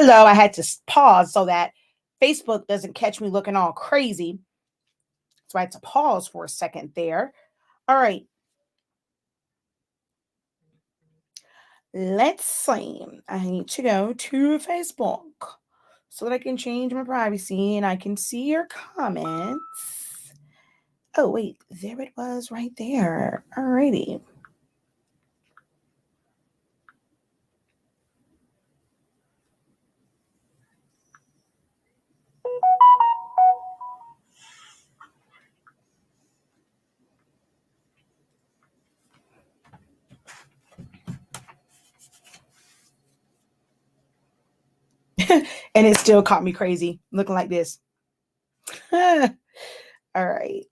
Hello, I had to pause so that Facebook doesn't catch me looking all crazy. So I had to pause for a second there. All right, let's see. I need to go to Facebook so that I can change my privacy and I can see your comments. Oh, wait, there it was right there. All righty. And it still caught me crazy looking like this. All right.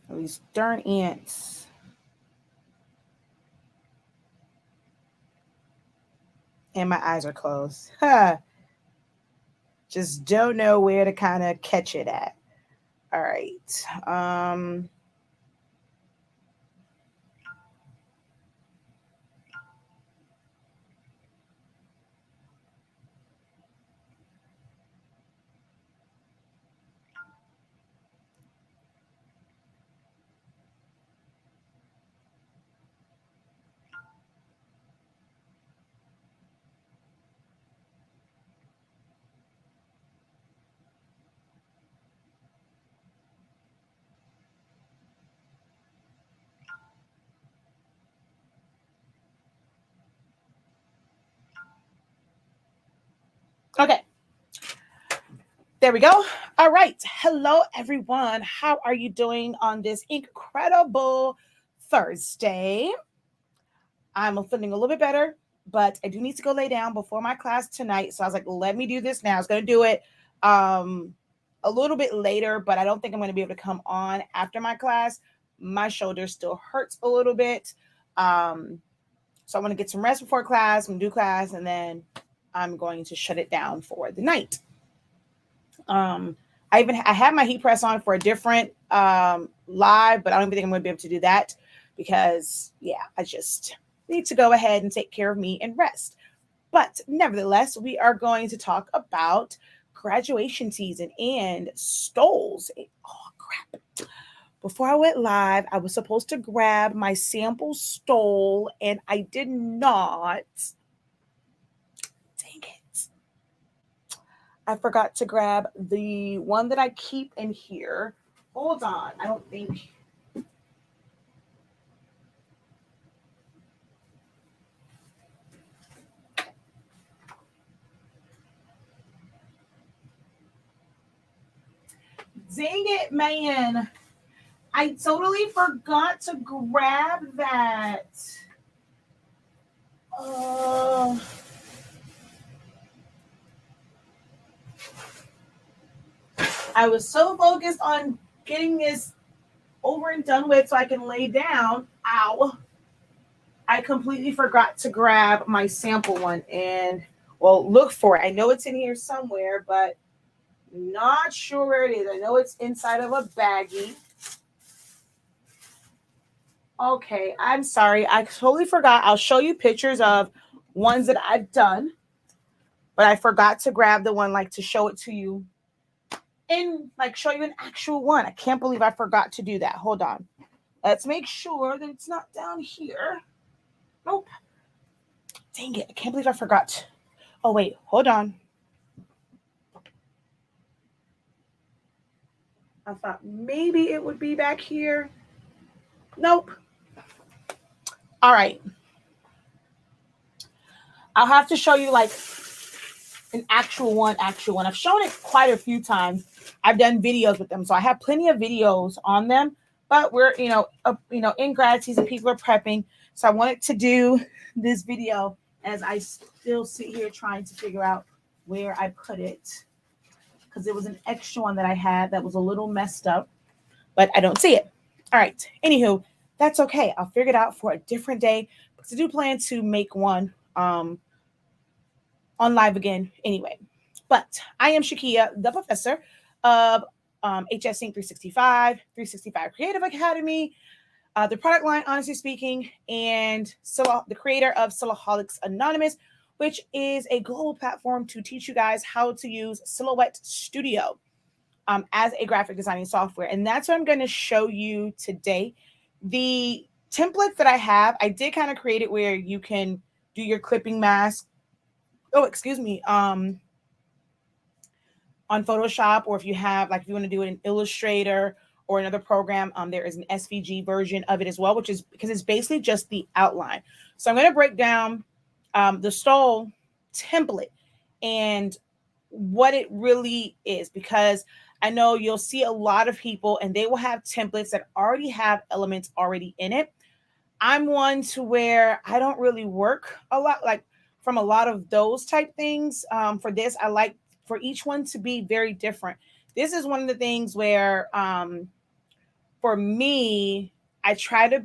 These darn ants. And my eyes are closed. Just don't know where to kind of catch it at. All right. Okay. There we go. All right. Hello, everyone. How are you doing on this incredible Thursday? I'm feeling a little bit better, but I do need to go lay down before my class tonight. So I was like, let me do this now. I was going to do it a little bit later, but I don't think I'm going to be able to come on after my class. My shoulder still hurts a little bit. So I want to get some rest before class, I'm do class, and then I'm going to shut it down for the night. I have my heat press on for a different live, but I don't even think I'm going to be able to do that because I just need to go ahead and take care of me and rest. But nevertheless, we are going to talk about graduation season and stoles. Oh crap. Before I went live, I was supposed to grab my sample stole and I did not. Dang it. I forgot to grab the one that I keep in here. Hold on. I don't think. Dang it, man. I totally forgot to grab that. I was so focused on getting this over and done with so I can lay down. Ow. I completely forgot to grab my sample one and, well, look for it. I know it's in here somewhere, but not sure where it is. I know it's inside of a baggie. Okay, I'm sorry. I totally forgot. I'll show you pictures of ones that I've done, but I forgot to grab the one like to show it to you and like show you an actual one. I can't believe I forgot to do that. Hold on. Let's make sure that it's not down here. Nope. Dang it. I can't believe I forgot. Oh, wait. Hold on. I thought maybe it would be back here. Nope. All right. I'll have to show you like an actual one. I've shown it quite a few times. I've done videos with them, so I have plenty of videos on them. But we're in grad season, people are prepping, so I wanted to do this video as I still sit here trying to figure out where I put it because it was an extra one that I had that was a little messed up, but I don't see it. All right. Anywho, that's okay. I'll figure it out for a different day because I do plan to make one on live again anyway. But I am Shakia, the professor of HS Sync 365, 365 Creative Academy, the product line, honestly speaking, and the creator of Silhouholics Anonymous, which is a global platform to teach you guys how to use Silhouette Studio as a graphic designing software. And that's what I'm going to show you today. The templates that I have, I did kind of create it where you can do your clipping mask. Oh, excuse me. On Photoshop, or if you have, like, if you want to do it in Illustrator or another program, there is an SVG version of it as well, which is because it's basically just the outline. So I'm going to break down the stole template and what it really is, because I know you'll see a lot of people and they will have templates that already have elements already in it. I'm one to where I don't really work a lot, like from a lot of those type things. For this, I like for each one to be very different. This is one of the things where, for me, I try to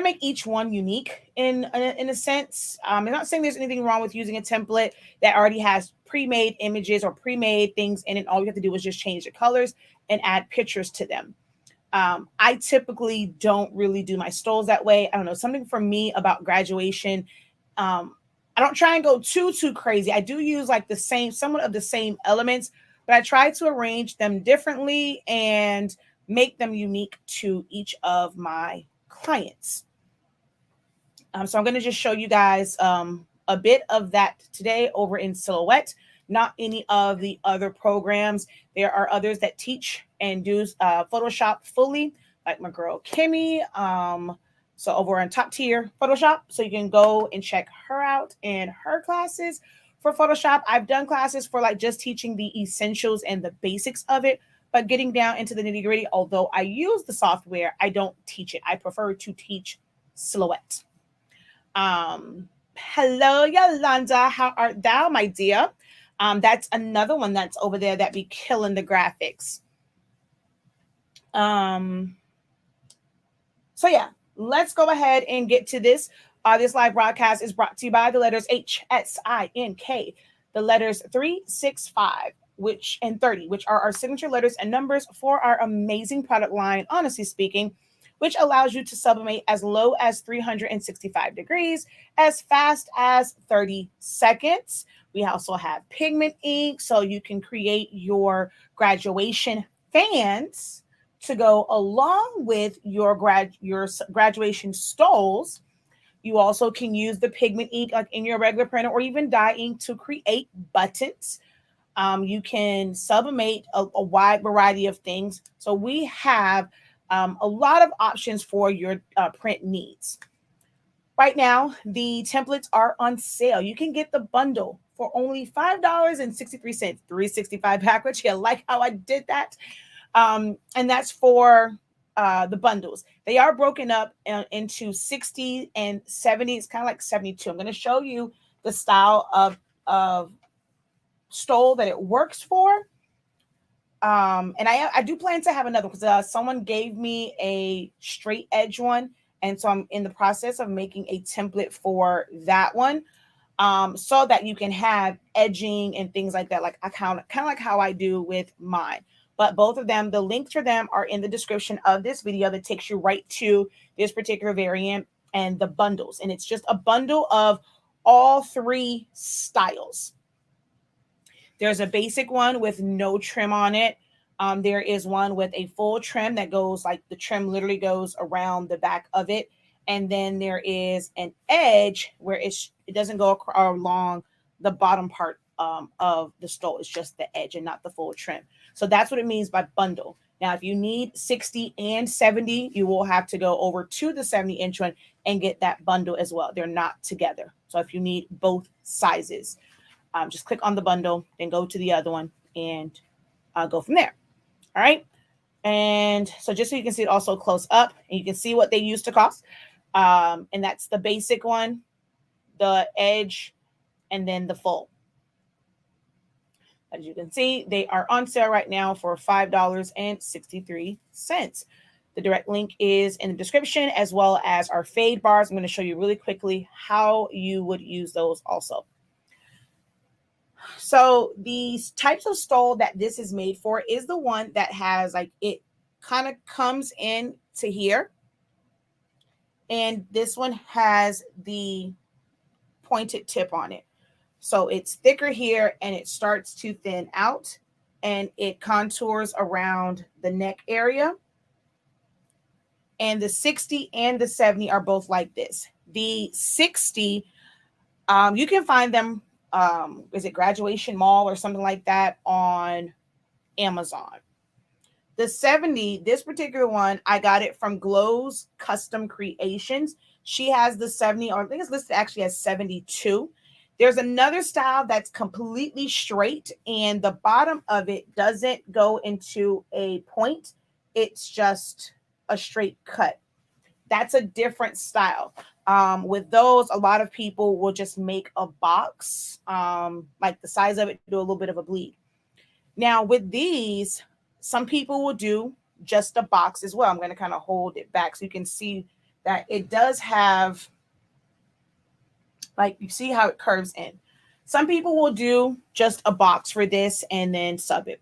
make each one unique in a sense. I'm not saying there's anything wrong with using a template that already has pre-made images or pre-made things in it. All you have to do is just change the colors and add pictures to them. I typically don't really do my stoles that way. I don't know, something for me about graduation. I don't try and go too crazy. I do use like somewhat of the same elements, but I try to arrange them differently and make them unique to each of my clients. So I'm going to just show you guys a bit of that today over in Silhouette, not any of the other programs. There are others that teach and do Photoshop fully, like my girl Kimmy. So over on Top Tier Photoshop, so you can go and check her out in her classes for Photoshop. I've done classes for like just teaching the essentials and the basics of it, but getting down into the nitty gritty, although I use the software, I don't teach it. I prefer to teach Silhouette. Hello, Yolanda. How art thou, my dear? That's another one that's over there that be killing the graphics. So yeah, let's go ahead and get to this. This live broadcast is brought to you by the letters HSINK, the letters 365, and 30, which are our signature letters and numbers for our amazing product line, honestly speaking, which allows you to sublimate as low as 365 degrees, as fast as 30 seconds. We also have pigment ink, so you can create your graduation fans to go along with your graduation stoles. You also can use the pigment ink like in your regular printer, or even dye ink to create buttons. You can sublimate a wide variety of things. So we have a lot of options for your print needs. Right now, the templates are on sale. You can get the bundle for only $5.63, 365 package. You like how I did that? And that's for the bundles. They are broken up into 60 and 70. It's kind of like 72. I'm going to show you the style of stole that it works for. And I do plan to have another, because someone gave me a straight edge one. And so I'm in the process of making a template for that one, so that you can have edging and things like that, like kind of like how I do with mine. But both of them, the links for them are in the description of this video that takes you right to this particular variant and the bundles. And it's just a bundle of all three styles. There's a basic one with no trim on it. There is one with a full trim that goes, like, the trim literally goes around the back of it. And then there is an edge where it doesn't go along the bottom part of the stole. It's just the edge and not the full trim. So that's what it means by bundle. Now, if you need 60 and 70, you will have to go over to the 70-inch one and get that bundle as well. They're not together. So if you need both sizes, just click on the bundle, then go to the other one and go from there. All right. And so just so you can see it also close up, and you can see what they used to cost. And that's the basic one, the edge, and then the full. As you can see, they are on sale right now for $5.63. The direct link is in the description, as well as our fade bars. I'm going to show you really quickly how you would use those also. So these types of stole that this is made for is the one that has like, it kind of comes in to here. And this one has the pointed tip on it. So it's thicker here and it starts to thin out and it contours around the neck area. And the 60 and the 70 are both like this. The 60, you can find them, is it Graduation Mall or something like that on Amazon. The 70, this particular one, I got it from Glow's Custom Creations. She has the 70, or I think it's listed actually as 72. There's another style that's completely straight, and the bottom of it doesn't go into a point. It's just a straight cut. That's a different style. With those, a lot of people will just make a box, like the size of it, do a little bit of a bleed. Now with these, some people will do just a box as well. I'm going to kind of hold it back so you can see that it does have, like, you see how it curves in. Some people will do just a box for this and then sub it.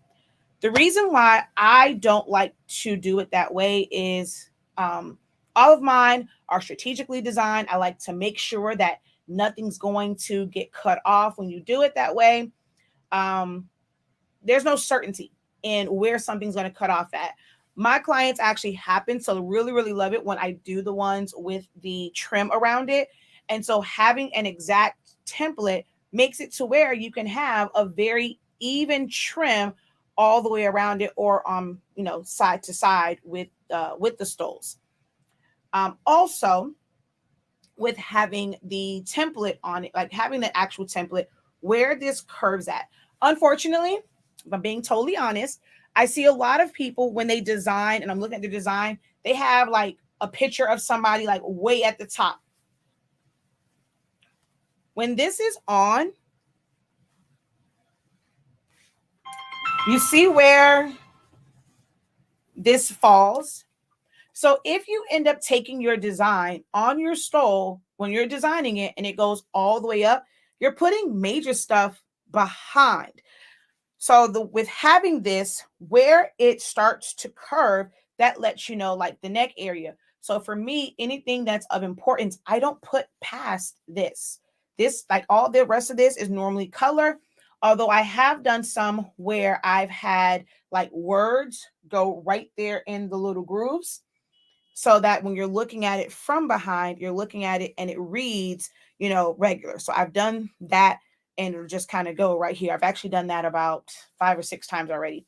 The reason why I don't like to do it that way is all of mine are strategically designed. I like to make sure that nothing's going to get cut off when you do it that way. There's no certainty in where something's going to cut off at. My clients actually happen to really, really love it when I do the ones with the trim around it. And so having an exact template makes it to where you can have a very even trim all the way around it, or side to side with the stoles. Also, with having the template on it, like having the actual template where this curves at. Unfortunately, if I'm being totally honest, I see a lot of people when they design, and I'm looking at the design, they have like a picture of somebody like way at the top. When this is on, you see where this falls. So if you end up taking your design on your stole when you're designing it and it goes all the way up, you're putting major stuff behind. So with having this, where it starts to curve, that lets you know like the neck area. So for me, anything that's of importance, I don't put past this. This, like all the rest of this, is normally color. Although I have done some where I've had like words go right there in the little grooves, so that when you're looking at it from behind, you're looking at it and it reads, regular. So I've done that, and it'll just kind of go right here. I've actually done that about 5 or 6 times already.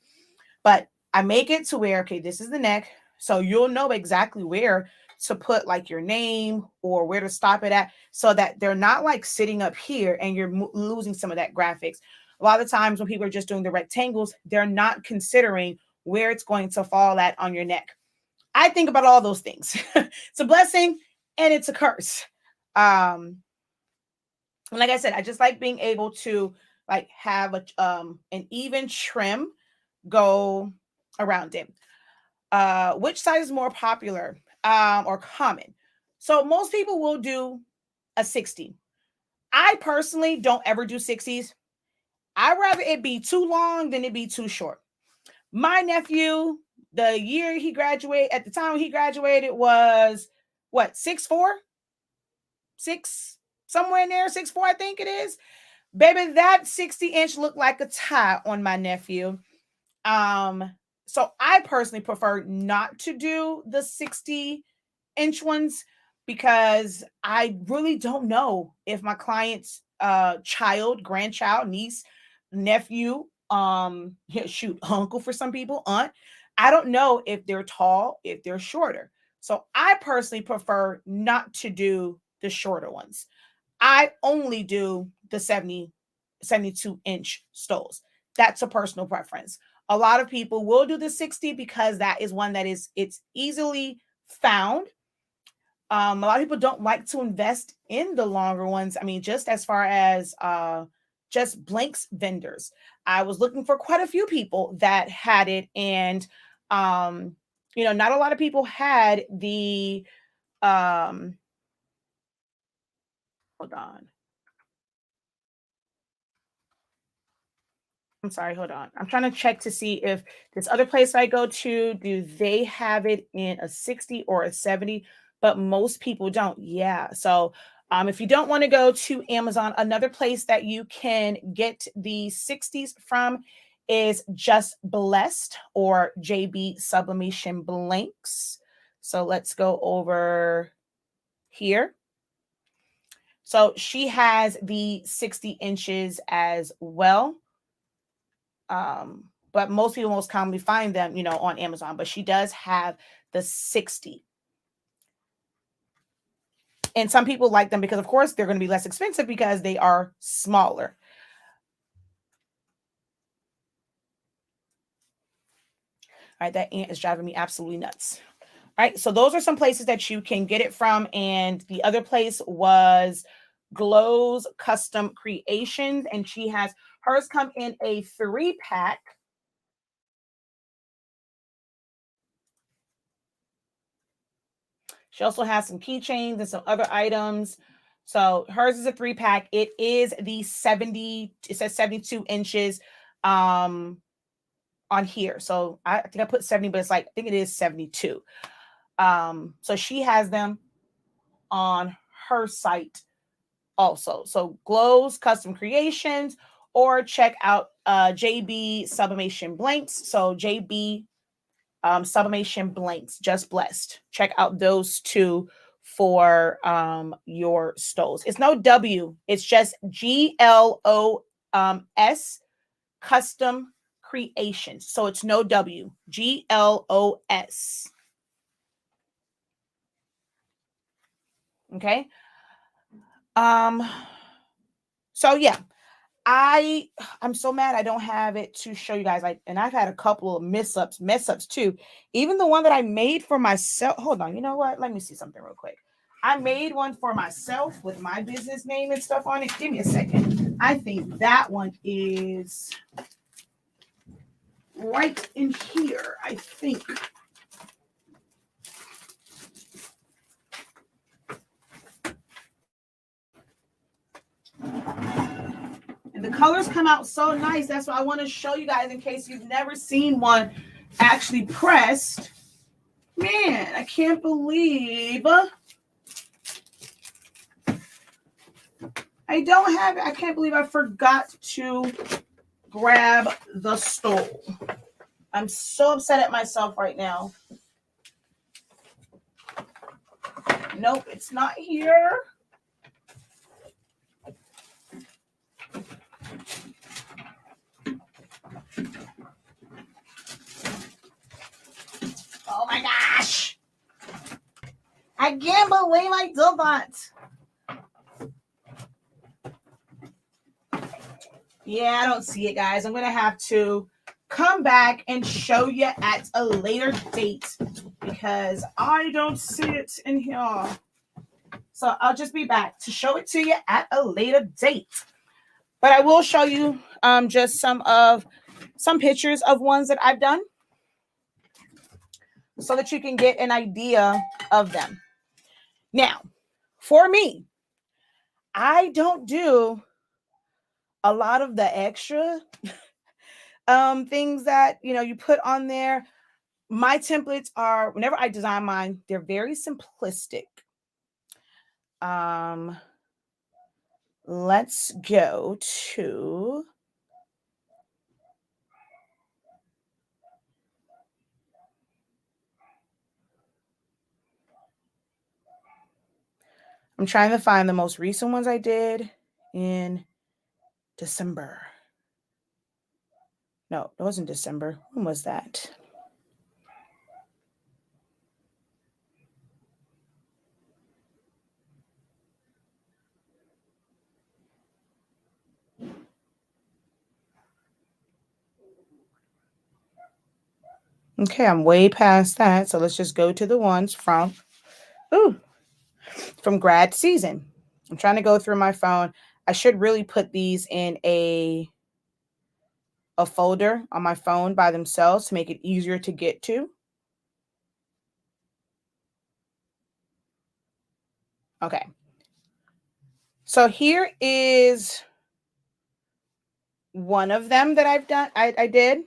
But I make it to where, okay, this is the neck. So you'll know exactly where to put like your name or where to stop it at, so that they're not like sitting up here and you're losing some of that graphics. A lot of times when people are just doing the rectangles, they're not considering where it's going to fall at on your neck. I think about all those things. It's a blessing and it's a curse. And like I said, I just like being able to like have an even trim go around it. Which size is more popular or common? So most people will do a 60. I personally don't ever do 60s. I'd rather it be too long than it be too short. My nephew, the year he graduated, at the time he graduated, was what, 6'4", 6, somewhere in there, 6'4", I think it is. Baby, that 60-inch looked like a tie on my nephew. So I personally prefer not to do the 60-inch ones, because I really don't know if my client's child, grandchild, niece, nephew, uncle for some people, aunt, I don't know if they're tall, if they're shorter. So I personally prefer not to do the shorter ones. I only do the 72-inch stoles. That's a personal preference. A lot of people will do the 60 because that is one that it's easily found. A lot of people don't like to invest in the longer ones. I mean, just as far as just blanks vendors, I was looking for quite a few people that had it, and not a lot of people had the, hold on. I'm sorry, hold on. I'm trying to check to see if this other place I go to, do they have it in a 60 or a 70? But most people don't. Yeah. So if you don't want to go to Amazon, another place that you can get the 60s from is Just Blessed or JB Sublimation Blanks. So let's go over here. So she has the 60 inches as well. But most people most commonly find them, on Amazon, but she does have the 60. And some people like them because, of course, they're going to be less expensive because they are smaller. All right, that ant is driving me absolutely nuts. All right, so those are some places that you can get it from. And the other place was Glow's Custom Creations, and she has hers come in a 3-pack. She also has some keychains and some other items. So hers is a 3-pack. It is the 70, it says 72 inches on here. So I think I put 70, but I think it is 72. So she has them on her site also. So Glow's Custom Creations, or check out JB Sublimation Blanks. So JB Sublimation Blanks, Just Blessed. Check out those two for your stoles. It's no W, it's just GLOS Custom Creations. So it's no W, GLOS. Okay. So yeah, I'm so mad I don't have it to show you guys. And I've had a couple of mess ups too. Even the one that I made for myself. Hold on, you know what? Let me see something real quick. I made one for myself with my business name and stuff on it. Give me a second. I think that one is right in here, I think. And the colors come out so nice. That's why I want to show you guys in case you've never seen one actually pressed. Man, I can't believe I don't have it. I can't believe I forgot to grab the stole. I'm so upset at myself right now. Nope, it's not here. Oh my gosh. I can't believe I did that. Yeah, I don't see it, guys. I'm going to have to come back and show you at a later date because I don't see it in here. So I'll just be back to show it to you at a later date. But I will show you just some pictures of ones that I've done so that you can get an idea of them. Now, for me, I don't do a lot of the extra things that you put on there. My templates are, whenever I design mine, they're very simplistic. Let's go to I'm trying to find the most recent ones I did in December. No, it wasn't December. When was that? Okay, I'm way past that. So let's just go to the ones from grad season. I'm trying to go through my phone. I should really put these in a folder on my phone by themselves to make it easier to get to. Okay. So here is one of them that I've done. I did.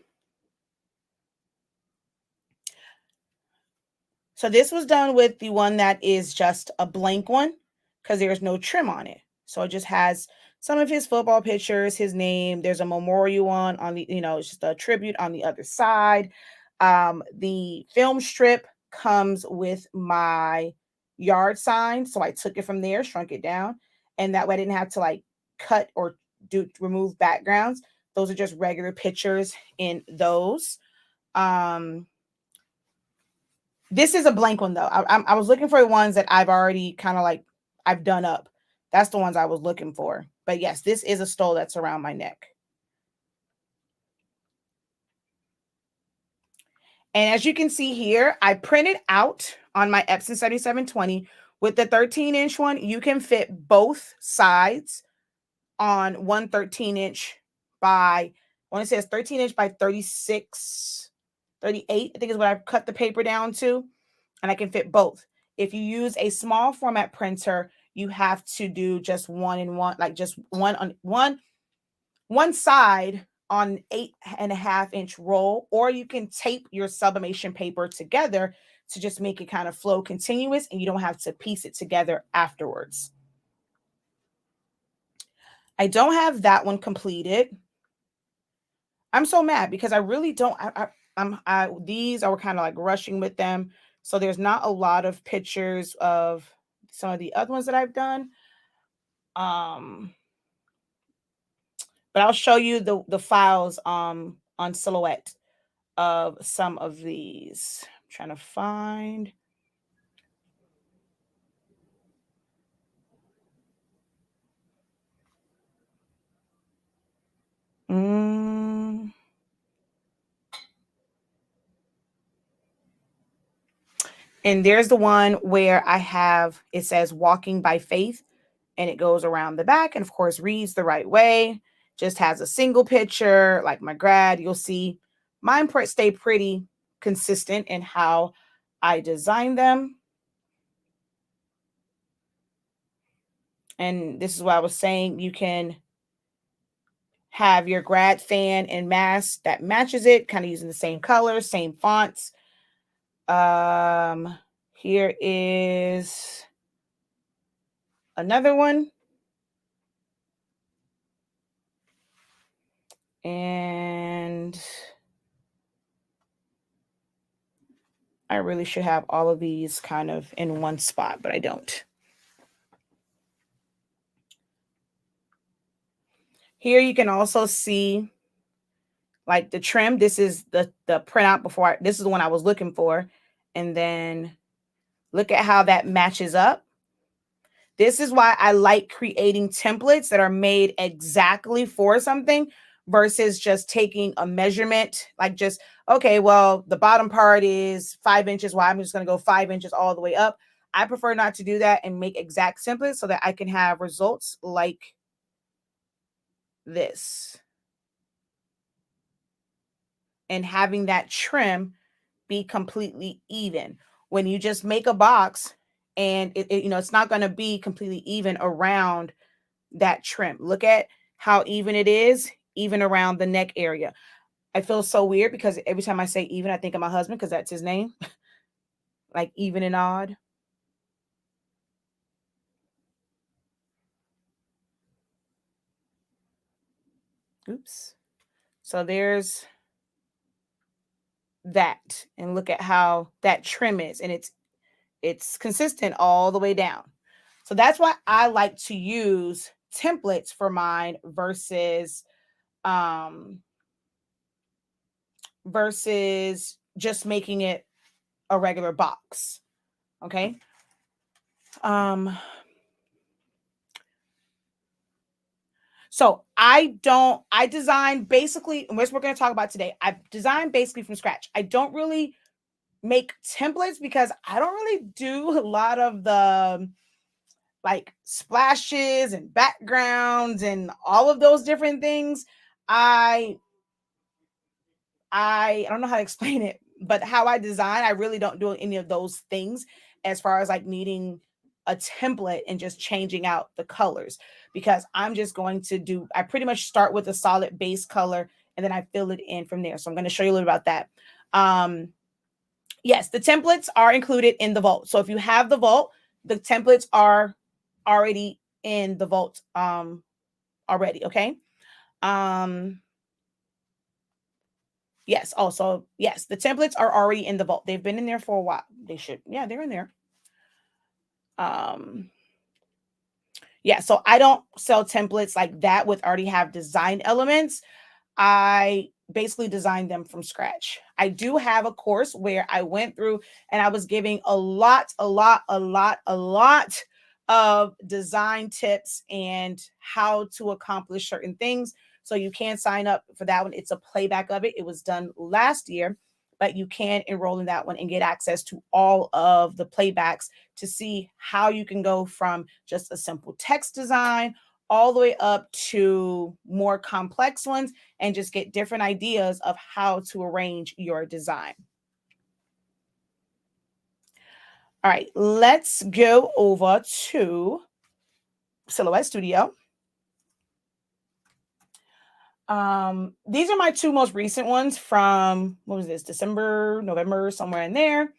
So this was done with the one that is just a blank one because there's no trim on it. So it just has some of his football pictures, his name. There's a memorial on the, it's just a tribute on the other side. The film strip comes with my yard sign. So I took it from there, shrunk it down. And that way I didn't have to like cut or remove backgrounds. Those are just regular pictures in those. This is a blank one though. I was looking for the ones that I've already kind of like I've done up. That's the ones I was looking for. But yes, this is a stole that's around my neck. And as you can see here, I printed out on my Epson 7720 with the 13-inch one. You can fit both sides on one 13-inch by, I want to say it's 13-inch by 36, 38, I think is what I've cut the paper down to. And I can fit both. If you use a small format printer, you have to do just one and one, like just one on one side on 8.5-inch roll, or you can tape your sublimation paper together to just make it kind of flow continuous and you don't have to piece it together afterwards. I don't have that one completed. I'm so mad because I really don't. These I were kind of like rushing with them, so there's not a lot of pictures of some of the other ones that I've done. But I'll show you the files on Silhouette of some of these. I'm trying to find. And there's the one where I have, it says walking by faith, and it goes around the back and of course reads the right way. Just has a single picture like my grad. You'll see mine stay pretty consistent in how I design them. And this is what I was saying. You can have your grad fan and mask that matches it, kind of using the same colors, same fonts. Here is another one. And I really should have all of these kind of in one spot, but I don't. Here you can also see like the trim. This is the printout before. This is the one I was looking for. And then look at how that matches up. This is why I like creating templates that are made exactly for something versus just taking a measurement, like just, okay, well, the bottom part is 5 inches. Well, I'm just going to go 5 inches all the way up. I prefer not to do that and make exact templates so that I can have results like this. And having that trim be completely even. When you just make a box and it's not going to be completely even around that trim. Look at how even it is, even around the neck area. I feel so weird because every time I say even, I think of my husband because that's his name. Like even and odd. Oops. So there's that. And look at how that trim is. And it's consistent all the way down. So that's why I like to use templates for mine versus just making it a regular box. Okay. So I design basically, and what we're going to talk about today, I design basically from scratch. I don't really make templates because I don't really do a lot of the like splashes and backgrounds and all of those different things. I don't know how to explain it, but how I design, I really don't do any of those things as far as like needing a template and just changing out the colors, because I'm just going to do, I pretty much start with a solid base color and then I fill it in from there. So I'm going to show you a little about that. Yes, the templates are included in the vault. So if you have the vault, the templates are already in the vault already. Okay. Yes. Also, yes, the templates are already in the vault. They've been in there for a while. They should. Yeah, they're in there. Yeah, so I don't sell templates like that with already have design elements. I basically designed them from scratch. I do have a course where I went through and I was giving a lot of design tips and how to accomplish certain things. So you can sign up for that one. It's a playback of it. It was done last year, but you can enroll in that one and get access to all of the playbacks to see how you can go from just a simple text design all the way up to more complex ones and just get different ideas of how to arrange your design. All right, let's go over to Silhouette Studio. These are my two most recent ones from, what was this, December, November, somewhere in there.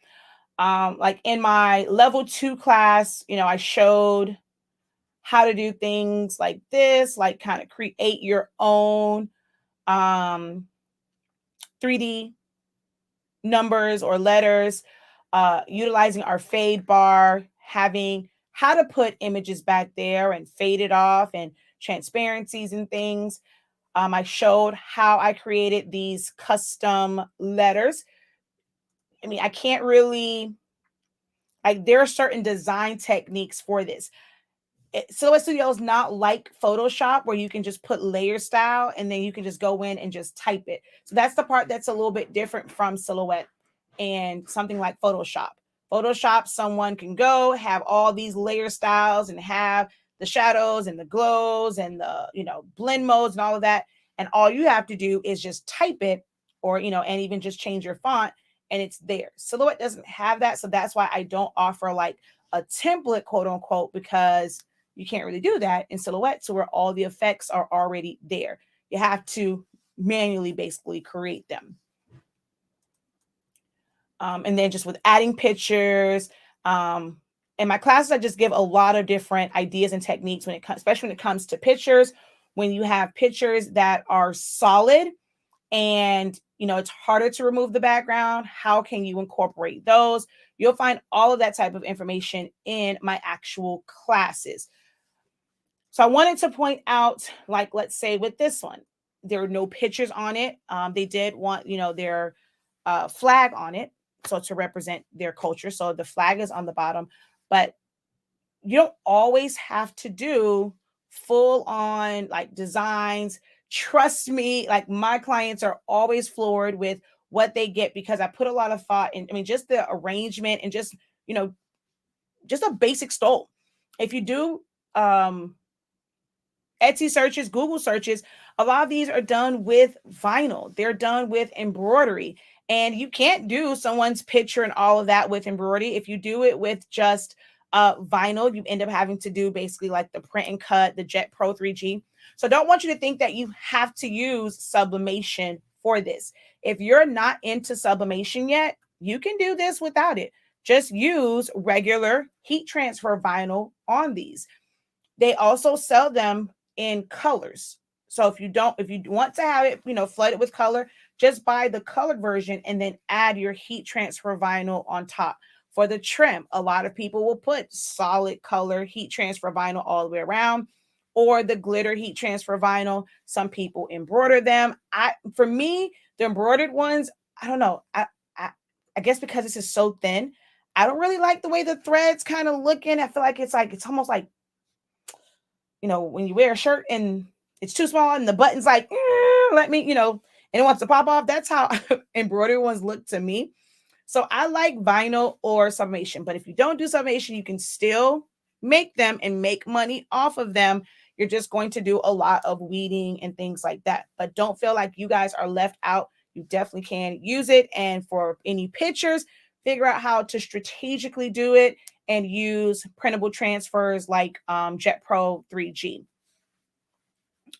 Like in my level 2 class, I showed how to do things like this, like kind of create your own 3D numbers or letters, utilizing our fade bar, having how to put images back there and fade it off, and transparencies and things. I showed how I created these custom letters. I mean, I can't really, like, there are certain design techniques for this. Silhouette Studio is not like Photoshop where you can just put layer style and then you can just go in and just type it. So that's the part that's a little bit different from Silhouette and something like Photoshop. Photoshop, someone can go have all these layer styles and have the shadows and the glows and the, blend modes and all of that. And all you have to do is just type it, or, and even just change your font and it's there. Silhouette doesn't have that. So that's why I don't offer like a template, quote unquote, because you can't really do that in Silhouette, so where all the effects are already there. You have to manually basically create them. And then just with adding pictures, in my classes, I just give a lot of different ideas and techniques when it comes, especially when it comes to pictures. When you have pictures that are solid and it's harder to remove the background, how can you incorporate those? You'll find all of that type of information in my actual classes. So I wanted to point out, like, let's say with this one, there are no pictures on it. They did want, their flag on it, so to represent their culture. So the flag is on the bottom, but you don't always have to do full on like designs. Trust me, like my clients are always floored with what they get because I put a lot of thought in. I mean, just the arrangement and just, just a basic stole. If you do, Etsy searches, Google searches, a lot of these are done with vinyl. They're done with embroidery. And you can't do someone's picture and all of that with embroidery. If you do it with just vinyl, you end up having to do basically like the print and cut, the Jet Pro 3G. So don't want you to think that you have to use sublimation for this. If you're not into sublimation yet, you can do this without it. Just use regular heat transfer vinyl on these. They also sell them in colors. So if you want to have it, flooded with color, just buy the colored version and then add your heat transfer vinyl on top. For the trim, a lot of people will put solid color heat transfer vinyl all the way around, or the glitter heat transfer vinyl. Some people embroider them. For me, the embroidered ones, I don't know. I guess because this is so thin, I don't really like the way the threads kind of look in. I feel like it's almost like, when you wear a shirt and it's too small and the button's like, let me, and it wants to pop off. That's how embroidered ones look to me. So I like vinyl or sublimation, but if you don't do sublimation, you can still make them and make money off of them. You're just going to do a lot of weeding and things like that, but don't feel like you guys are left out. You definitely can use it. And for any pictures, figure out how to strategically do it and use printable transfers like Jet Pro 3G.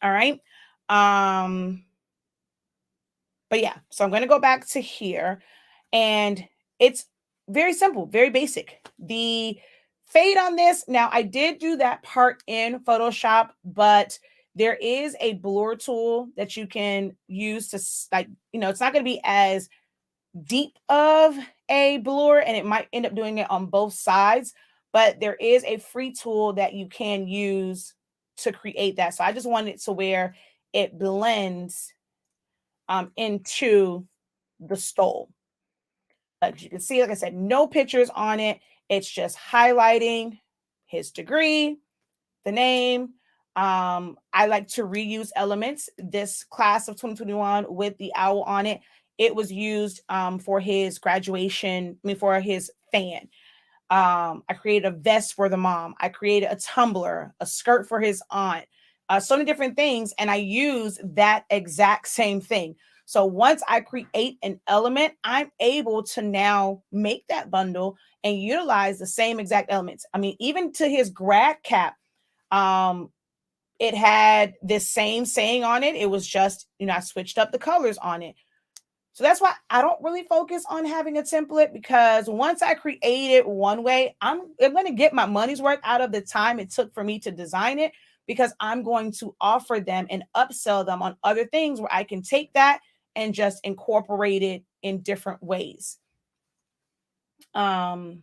All right. But yeah, so I'm going to go back to here, and it's very simple, very basic. The fade on this, now I did do that part in Photoshop, but there is a blur tool that you can use to, like, it's not going to be as deep of a blur, and it might end up doing it on both sides, but there is a free tool that you can use to create that. So I just wanted it to where it blends into the stole. As you can see, like I said, no pictures on it. It's just highlighting his degree, the name. I like to reuse elements. This class of 2021 with the owl on it, it was used for his graduation, for his fan. I created a vest for the mom. I created a tumbler, a skirt for his aunt, so many different things. And I use that exact same thing. So once I create an element, I'm able to now make that bundle and utilize the same exact elements. I mean, even to his grad cap, it had this same saying on it. It was just, I switched up the colors on it. So that's why I don't really focus on having a template, because once I create it one way, I'm going to get my money's worth out of the time it took for me to design it, because I'm going to offer them and upsell them on other things where I can take that and just incorporate it in different ways. And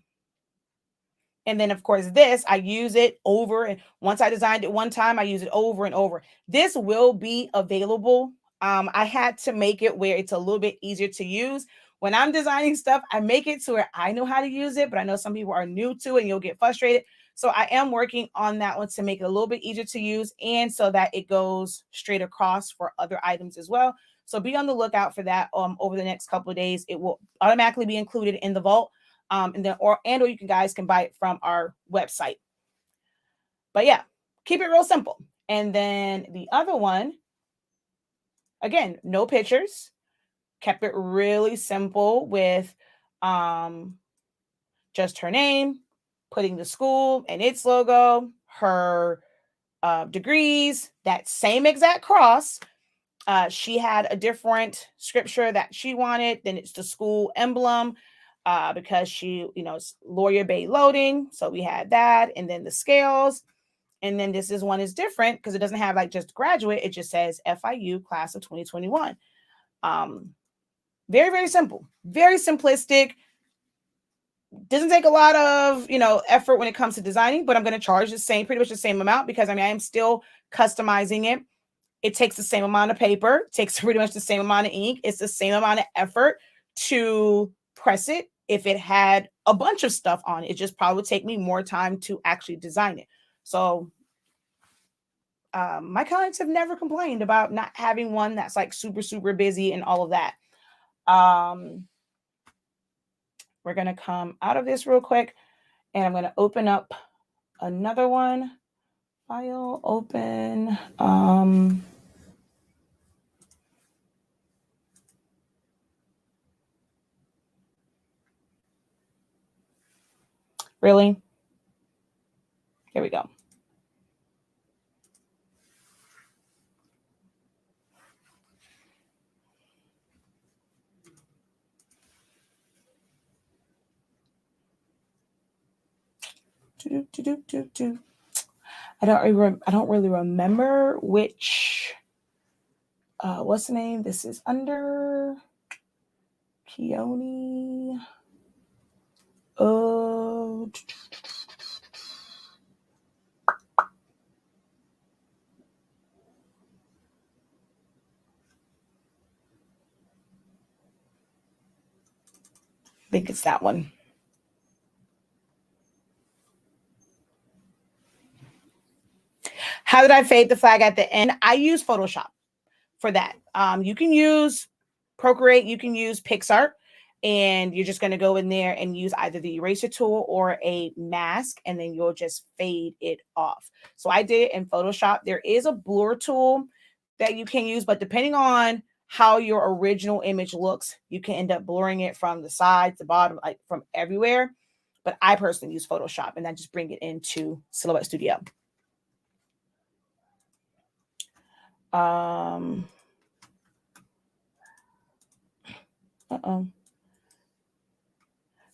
then, of course, this, I use it over. And once I designed it one time, I use it over and over. This will be available. I had to make it where it's a little bit easier to use. When I'm designing stuff, I make it to where I know how to use it, but I know some people are new to it and you'll get frustrated. So I am working on that one to make it a little bit easier to use, and so that it goes straight across for other items as well. So be on the lookout for that over the next couple of days. It will automatically be included in the vault. And then or you guys can buy it from our website. But yeah, keep it real simple. And then the other one, again, no pictures. Kept it really simple with just her name, putting the school and its logo, her degrees, that same exact cross. She had a different scripture that she wanted. Then it's the school emblem. Because she, it's Lawyer Bay Loading. So we had that. And then the scales. And then this one is different because it doesn't have like just graduate. It just says FIU class of 2021. Very, very simple. Very simplistic. Doesn't take a lot of, effort when it comes to designing, but I'm going to charge pretty much the same amount, because I am still customizing it. It takes the same amount of paper, takes pretty much the same amount of ink. It's the same amount of effort to press it. If it had a bunch of stuff on it, it just probably would take me more time to actually design it. So my clients have never complained about not having one that's like super, super busy and all of that. We're going to come out of this real quick, and I'm going to open up another one. File, open. Really? Here we go. I don't really remember which. What's the name? This is under Keone. I think it's that one. How did I fade the flag at the end? I use Photoshop for that. You can use Procreate, you can use PicsArt, and you're just going to go in there and use either the eraser tool or a mask, and then you'll just fade it off. So I did it in Photoshop. There is a blur tool that you can use, but depending on how your original image looks, you can end up blurring it from the sides, the bottom, like from everywhere. but I personally use Photoshop and then just bring it into Silhouette Studio.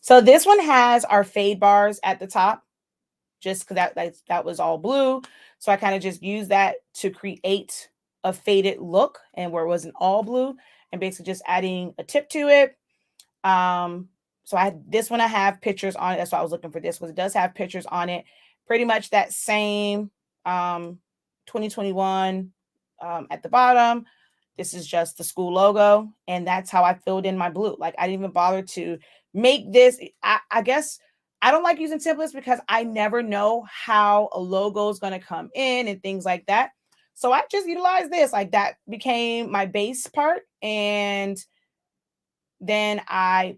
So this one has our fade bars at the top, just because that was all blue. So I kind of just used that to create a faded look, and where it wasn't all blue, and basically just adding a tip to it. So this one I have pictures on it. That's why I was looking for this, because it does have pictures on it. Pretty much that same 2021 at the bottom. This is just the school logo, and that's how I filled in my blue. Like, I didn't even bother to make this. I guess I don't like using templates because I never know how a logo is going to come in and things like that. So I just utilized this. Like, that became my base part, and then I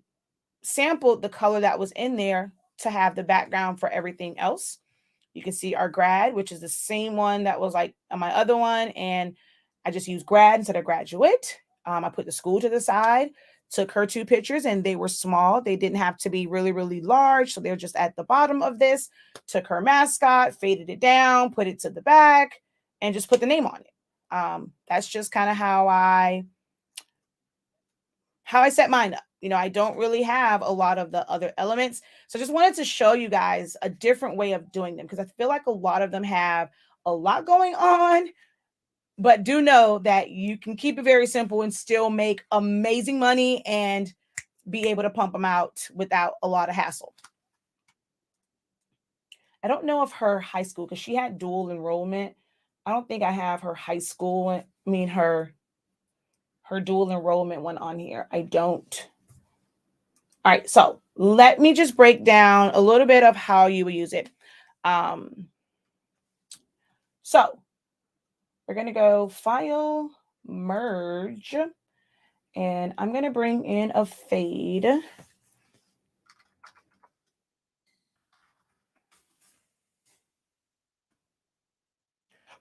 sampled the color that was in there to have the background for everything else. You can see our grad, which is the same one that was like on my other one, and I just used grad instead of graduate. I put the school to the side, took her 2 pictures, and they were small. They didn't have to be really, really large, so they're just at the bottom of this. Took her mascot, faded it down, put it to the back, and just put the name on it. That's just kind of how I set mine up. You know, I don't really have a lot of the other elements. So I just wanted to show you guys a different way of doing them, because I feel like a lot of them have a lot going on, but do know that you can keep it very simple and still make amazing money and be able to pump them out without a lot of hassle. I don't know if her high school, because she had dual enrollment. I don't think I have her high school. Her dual enrollment one on here. I don't. All right, so let me just break down a little bit of how you will use it. So we're going to go File, Merge, and I'm going to bring in a fade.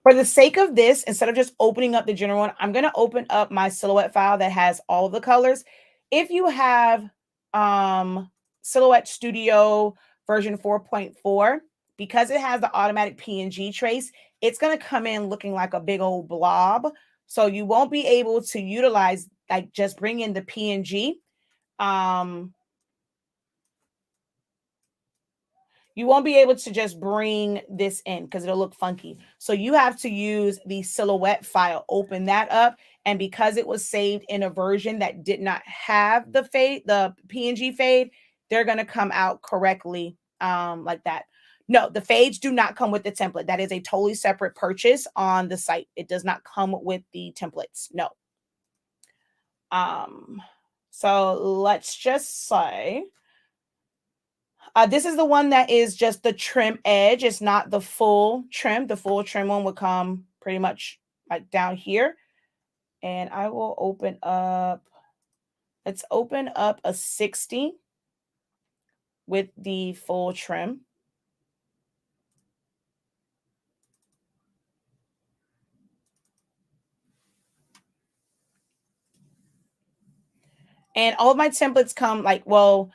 For the sake of this, instead of just opening up the general one, I'm going to open up my Silhouette file that has all the colors. If you have Silhouette Studio version 4.4, because it has the automatic PNG trace, it's going to come in looking like a big old blob. So you won't be able to utilize, like, just bring in the PNG. You won't be able to just bring this in because it'll look funky. So you have to use the Silhouette file, open that up. And because it was saved in a version that did not have the fade, the PNG fade, they're going to come out correctly like that. No, the fades do not come with the template. That is a totally separate purchase on the site. It does not come with the templates. No. So let's just say, this is the one that is just the trim edge. It's not the full trim. The full trim one would come pretty much like down here. And I will open up, let's open up a 60 with the full trim. And all of my templates come like, well,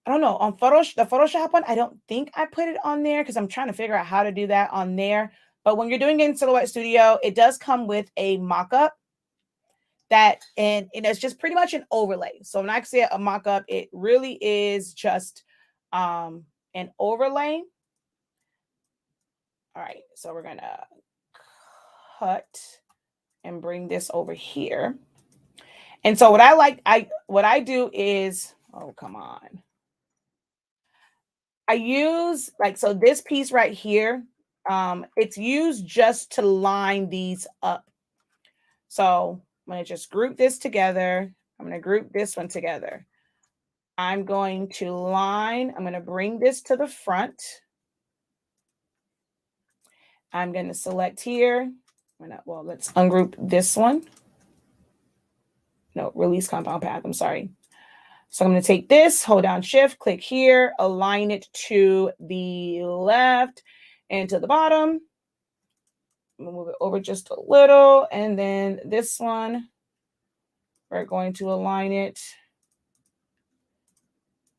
I don't know, on Photoshop, the Photoshop one, I don't think I put it on there because I'm trying to figure out how to do that on there. But when you're doing it in Silhouette Studio, it does come with a mock-up that, and it's just pretty much an overlay. So when I say a mock-up, it really is just an overlay. All right, so we're gonna cut and bring this over here. And so what I do is, oh, come on. I use, like, so this piece right here, it's used just to line these up. So I'm going to just group this together. I'm going to group this one together. I'm going to line, I'm going to bring this to the front. I'm going to select here. Well, let's ungroup this one. No, release compound path. I'm sorry. So I'm going to take this, hold down shift, click here, align it to the left and to the bottom. I'm going to move it over just a little. And then this one, we're going to align it.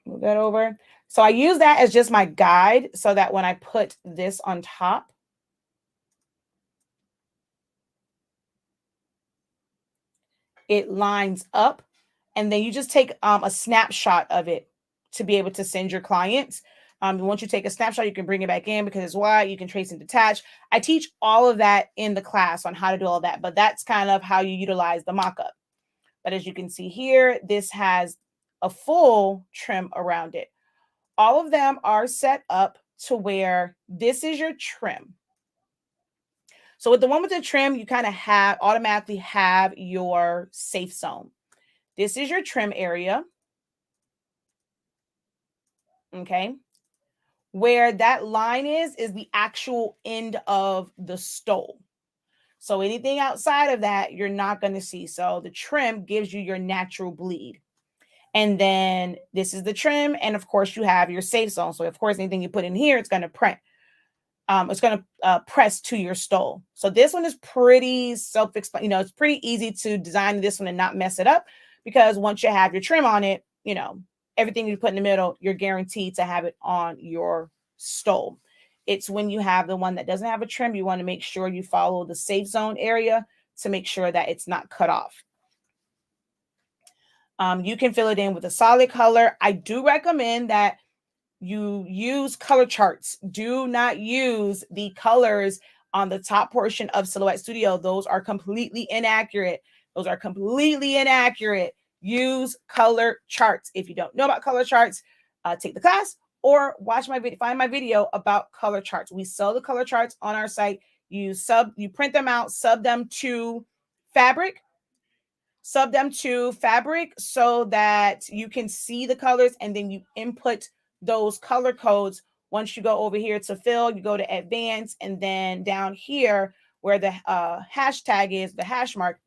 Move that over. So I use that as just my guide so that when I put this on top, it lines up, and then you just take a snapshot of it to be able to send your clients. Once you take a snapshot, you can bring it back in because it's wide. You can trace and detach. I teach all of that in the class on how to do all that, but that's kind of how you utilize the mock-up. But as you can see here, this has a full trim around it. All of them are set up to where this is your trim. So with the one with the trim, you kind of automatically have your safe zone. This is your trim area. Okay. Where that line is the actual end of the stole. So anything outside of that, you're not going to see. So the trim gives you your natural bleed. And then this is the trim. And of course, you have your safe zone. So of course, anything you put in here, it's going to print. It's going to press to your stole. So this one is pretty self-explanatory. It's pretty easy to design this one and not mess it up, because once you have your trim on it, everything you put in the middle, you're guaranteed to have it on your stole. It's when you have the one that doesn't have a trim, you want to make sure you follow the safe zone area to make sure that it's not cut off. You can fill it in with a solid color. I do recommend that you use color charts. Do not use the colors on the top portion of Silhouette Studio. Those are completely inaccurate. Use color charts. If you don't know about color charts, take the class or watch my video, find my video about color charts. We sell the color charts on our site. You print them out, sub them to fabric so that you can see the colors, and then you input those color codes. Once you go over here to fill, you go to advanced, and then down here where the hashtag is, the hash mark,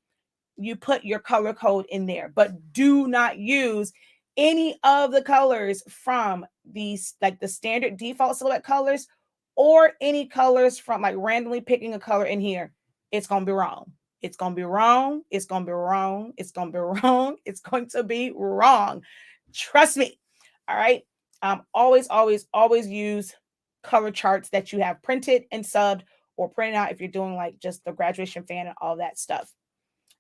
you put your color code in there. But do not use any of the colors from these, like the standard default Silhouette colors, or any colors from like randomly picking a color in here. It's going to be wrong. It's going to be wrong. It's going to be wrong. It's going to be wrong. It's going to be wrong. Trust me. All right. Always, always, always use color charts that you have printed and subbed or printed out if you're doing like just the graduation fan and all that stuff.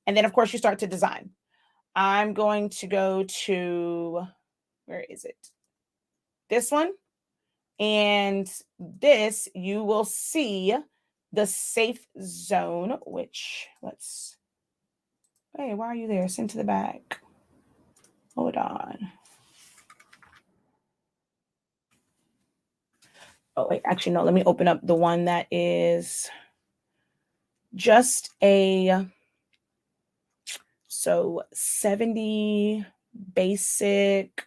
And then, of course, you start to design. I'm going to go to, where is it? This one. And this, you will see the safe zone, which hey, why are you there? Send to the back. Hold on. Oh, wait, actually, no, let me open up the one that is just so 70 basic.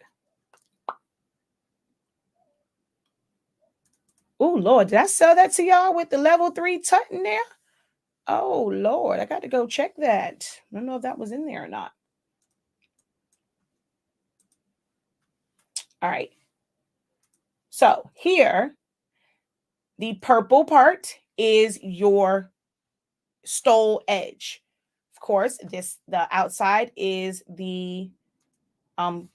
Oh, Lord, did I sell that to y'all with the level 3 tut in there? Oh, Lord, I got to go check that. I don't know if that was in there or not. All right. So here, the purple part is your stole edge. Of course, the outside is the,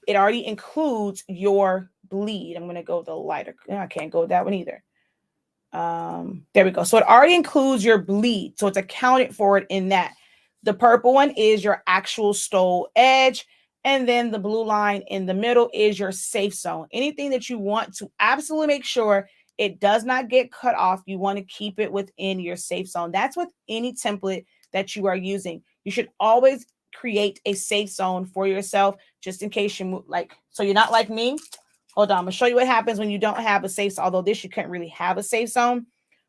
it already includes your bleed. I'm going to go with the lighter. I can't go with that one either. There we go. So it already includes your bleed. So it's accounted for it in that. The purple one is your actual stole edge. And then the blue line in the middle is your safe zone. Anything that you want to absolutely make sure it does not get cut off, you want to keep it within your safe zone. That's with any template that you are using. You should always create a safe zone for yourself, just in case you move, so you're not like me. Hold on, I'm gonna show you what happens when you don't have a safe zone. Although this, you can't really have a safe zone,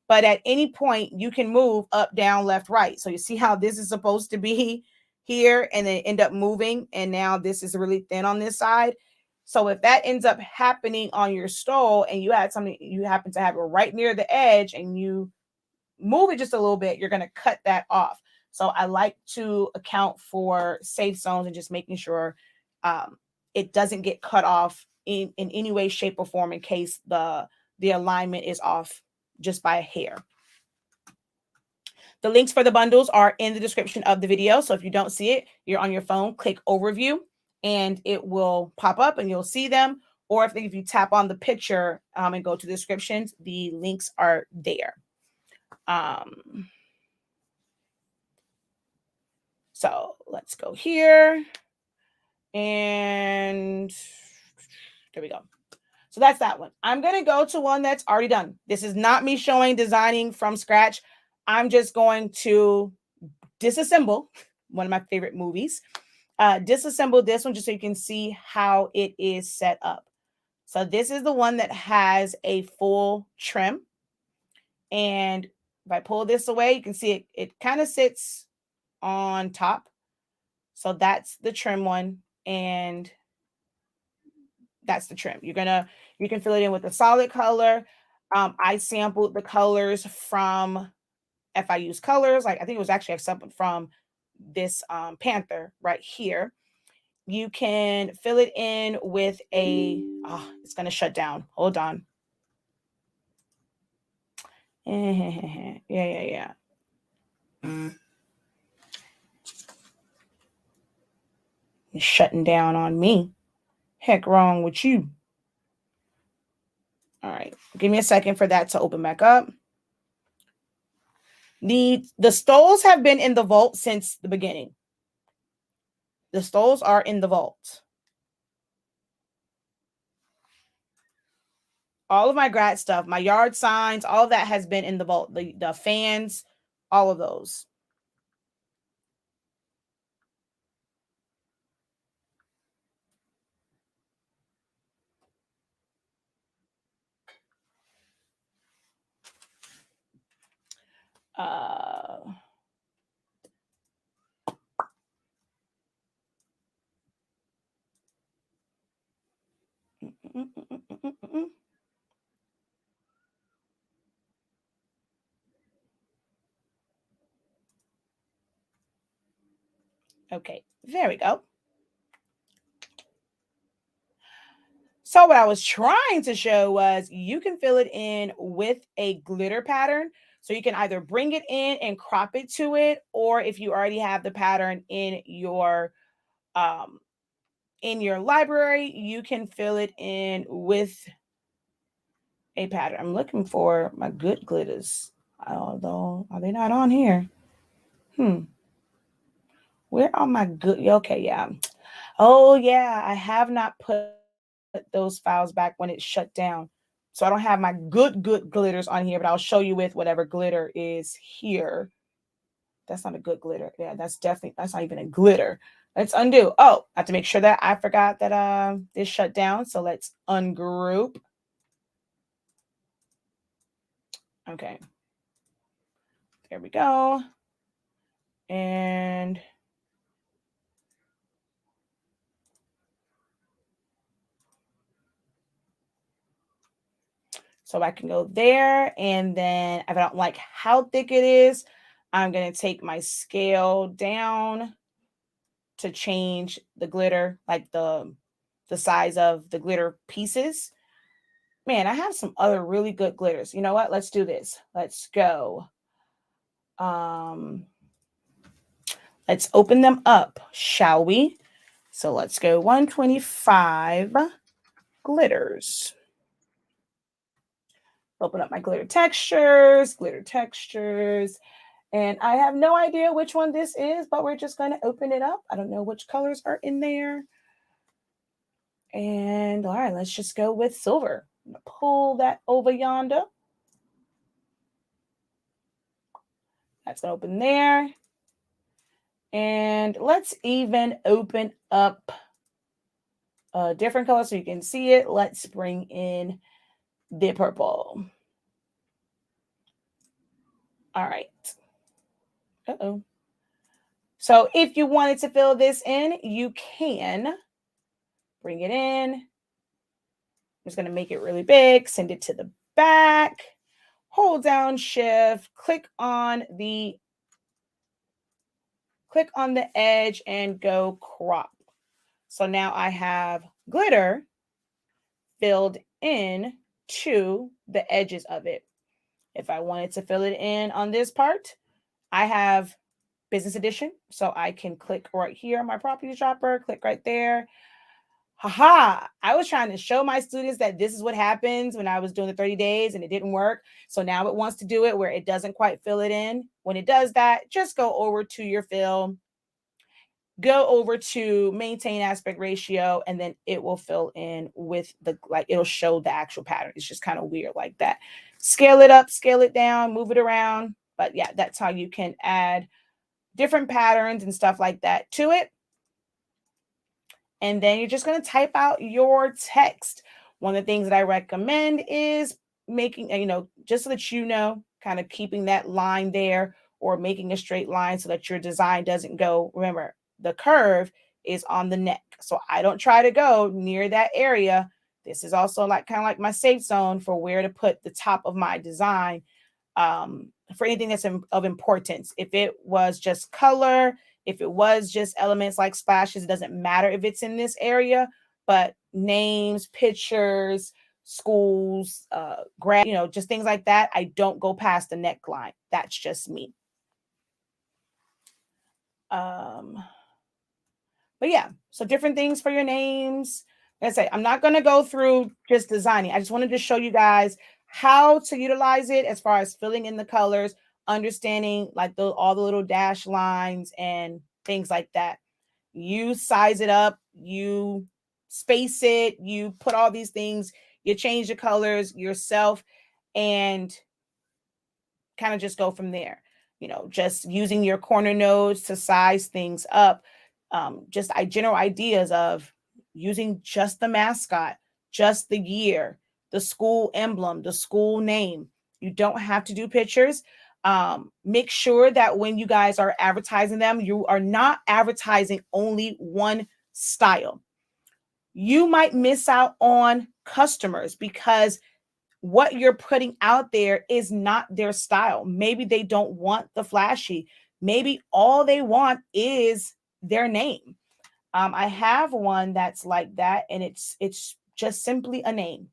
but at any point you can move up, down, left, right. So you see how this is supposed to be here, and then end up moving, and now this is really thin on this side. So if that ends up happening on your stole, and you had something, you happen to have it right near the edge, and you move it just a little bit, you're gonna cut that off. So I like to account for safe zones and just making sure it doesn't get cut off in any way, shape, or form in case the alignment is off just by a hair. The links for the bundles are in the description of the video. So if you don't see it, you're on your phone, click overview and it will pop up and you'll see them. or if you tap on the picture and go to the descriptions, the links are there. So let's go here. And there we go. So that's that one. I'm going to go to one that's already done. This is not me showing designing from scratch. I'm just going to disassemble one of my favorite movies. Disassemble this one just so you can see how it is set up. So this is the one that has a full trim. And if I pull this away, you can see it kind of sits on top. So that's the trim one. And that's the trim. You can fill it in with a solid color. I sampled the colors from FIU's colors. Like I think it was actually sampled from this Panther right here. You can fill it in with it's going to shut down. Hold on. Yeah. It's shutting down on me. Heck wrong with you. All right. Give me a second for that to open back up. The stoles have been in the vault since the beginning. The stoles are in the vault. All of my grad stuff, my yard signs, all of that has been in the vault. The fans, all of those. Okay, there we go. So what I was trying to show was you can fill it in with a glitter pattern. So you can either bring it in and crop it to it, or if you already have the pattern in your library, you can fill it in with a pattern. I'm looking for my good glitters. Although, are they not on here? Where are my good? Okay, yeah. Oh, yeah. I have not put those files back when it shut down. So I don't have my good glitters on here, but I'll show you with whatever glitter is here. That's not a good glitter. Yeah, that's not even a glitter. Let's undo. Oh, I have to make sure that I forgot that this shut down. So let's ungroup. Okay. There we go. And so I can go there. And then if I don't like how thick it is, I'm going to take my scale down to change the glitter, like the size of the glitter pieces. Man, I have some other really good glitters. You know what? Let's do this. Let's go. Let's open them up, shall we? So let's go 125 glitters. Open up my glitter textures. And I have no idea which one this is, but we're just going to open it up. I don't know which colors are in there. And all right, let's just go with silver. I'm going to pull that over yonder. That's going to open there. And let's even open up a different color so you can see it. Let's bring in the purple. All right. Uh-oh. So if you wanted to fill this in, you can bring it in. I'm just going to make it really big, send it to the back, hold down shift, click on the edge and go crop. So now I have glitter filled in to the edges of it. If I wanted to fill it in on this part, I have business edition. So I can click right here on my properties dropper, click right there. Haha, I was trying to show my students that this is what happens when I was doing the 30 days and it didn't work. So now it wants to do it where it doesn't quite fill it in. When it does that, just go over to your fill, go over to maintain aspect ratio, and then it will fill in with the, like, it'll show the actual pattern. It's just kind of weird like that. Scale it up, scale it down, move it around. But yeah, that's how you can add different patterns and stuff like that to it. And then you're just going to type out your text. One of the things that I recommend is making, just so that kind of keeping that line there or making a straight line so that your design doesn't go. Remember, the curve is on the neck. So I don't try to go near that area. This is also like kind of like my safe zone for where to put the top of my design for anything that's of importance. If it was just color, if it was just elements like splashes, it doesn't matter if it's in this area, but names, pictures, schools, just things like that, I don't go past the neckline. That's just me. But yeah, so different things for your names. Like I say, I'm not going to go through just designing. I just wanted to show you guys how to utilize it as far as filling in the colors, understanding like all the little dash lines and things like that. You size it up, you space it, you put all these things, you change the colors yourself, and kind of just go from there. Just using your corner nodes to size things up. Just general ideas of using just the mascot, just the year, the school emblem, the school name. You don't have to do pictures. Make sure that when you guys are advertising them, you are not advertising only one style. You might miss out on customers because what you're putting out there is not their style. Maybe they don't want the flashy. Maybe all they want is their name. I have one that's like that, and it's just simply a name.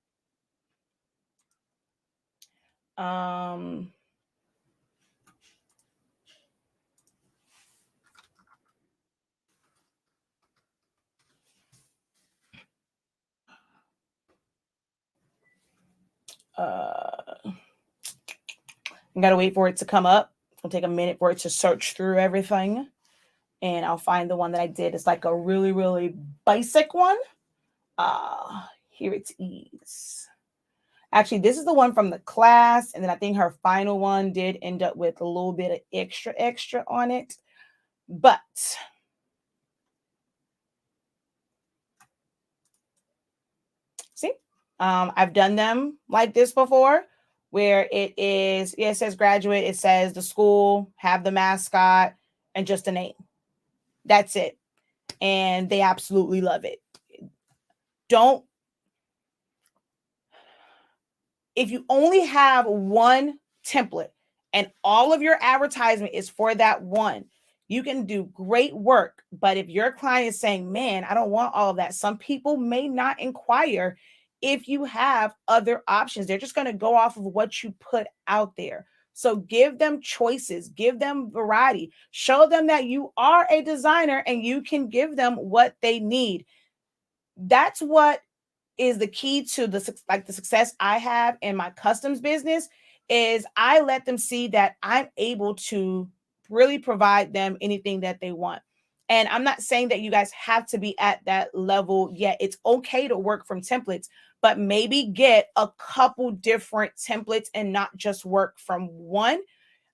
I gotta wait for it to come up. It'll take a minute for it to search through everything, and I'll find the one that I did. It's like a really, really basic one. Here it is. Actually, this is the one from the class, and then I think her final one did end up with a little bit of extra on it. But see, I've done them like this before, where it says graduate, it says the school, have the mascot, and just a name. That's it. And they absolutely love it. If you only have one template and all of your advertisement is for that one, you can do great work. But if your client is saying, man, I don't want all of that, some people may not inquire if you have other options. They're just going to go off of what you put out there. So give them choices, give them variety, show them that you are a designer and you can give them what they need. That's what is the key to the success I have in my customs business. Is I let them see that I'm able to really provide them anything that they want. And I'm not saying that you guys have to be at that level yet. It's okay to work from templates, but maybe get a couple different templates and not just work from one.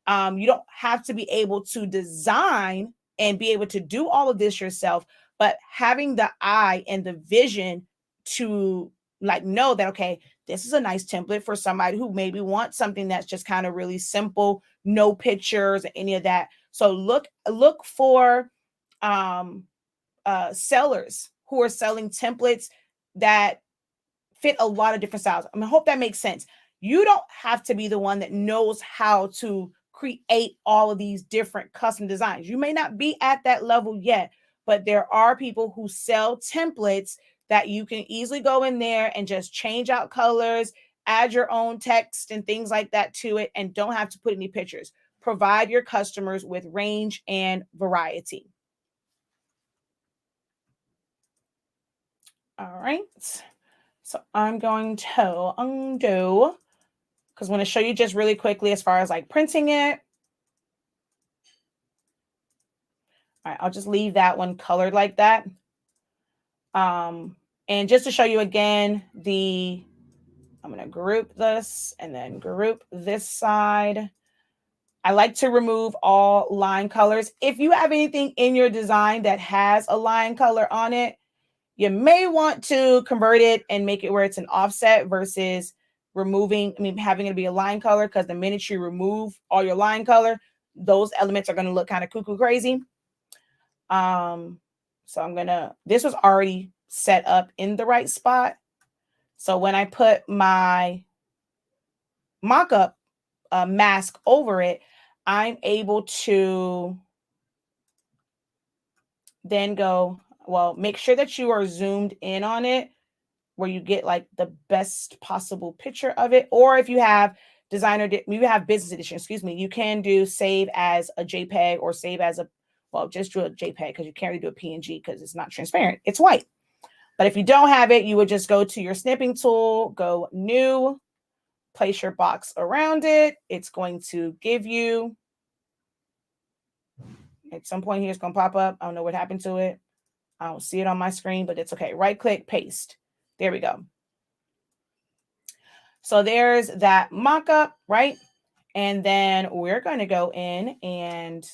You don't have to be able to design and be able to do all of this yourself, but having the eye and the vision to like know that, okay, this is a nice template for somebody who maybe wants something that's just kind of really simple, no pictures or any of that. So look for sellers who are selling templates that fit a lot of different styles. I hope that makes sense. You don't have to be the one that knows how to create all of these different custom designs. You may not be at that level yet, but there are people who sell templates that you can easily go in there and just change out colors, add your own text and things like that to it, and don't have to put any pictures. Provide your customers with range and variety. All right. So I'm going to undo because I'm going to show you just really quickly as far as like printing it. All right, I'll just leave that one colored like that. And just to show you again, I'm going to group this and then group this side. I like to remove all line colors. If you have anything in your design that has a line color on it, you may want to convert it and make it where it's an offset versus having it be a line color, because the minute you remove all your line color, those elements are going to look kind of cuckoo crazy. So this was already set up in the right spot. So when I put my mock-up mask over it, I'm able to then make sure that you are zoomed in on it where you get like the best possible picture of it. Or if you have business edition, you can do save as a JPEG or save as just do a JPEG, because you can't really do a PNG because it's not transparent. It's white. But if you don't have it, you would just go to your snipping tool, go new, place your box around it. It's going to give you, at some point here, it's going to pop up. I don't know what happened to it. I don't see it on my screen, but it's okay. Right click, paste. There we go. So there's that mock-up, right? And then we're going to go in and,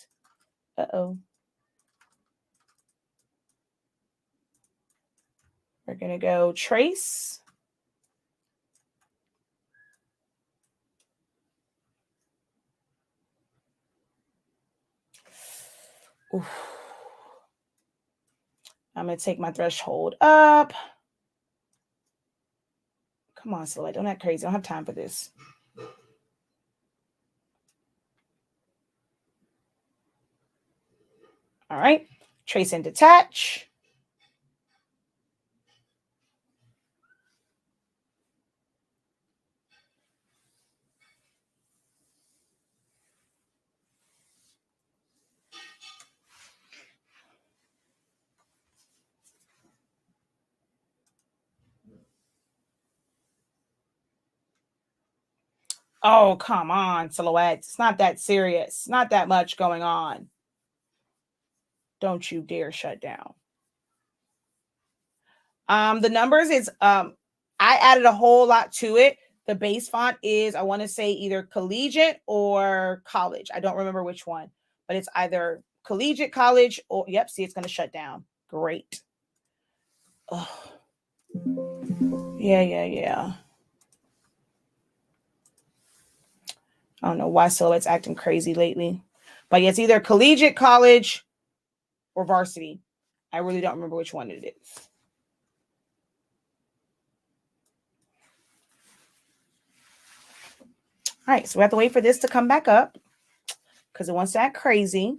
we're going to go trace. Oof. I'm going to take my threshold up. Come on, Silhouette, don't act crazy. I don't have time for this. All right, trace and detach. Oh, come on, Silhouette. It's not that serious. Not that much going on. Don't you dare shut down. The numbers is, I added a whole lot to it. The base font is, I want to say, either collegiate or college. I don't remember which one, but it's either collegiate, college, or, yep, see, it's going to shut down. Great. Oh. Yeah. I don't know why Silhouette's acting crazy lately. But yeah, it's either collegiate, college, or varsity. I really don't remember which one it is. All right, so we have to wait for this to come back up because it wants to act crazy.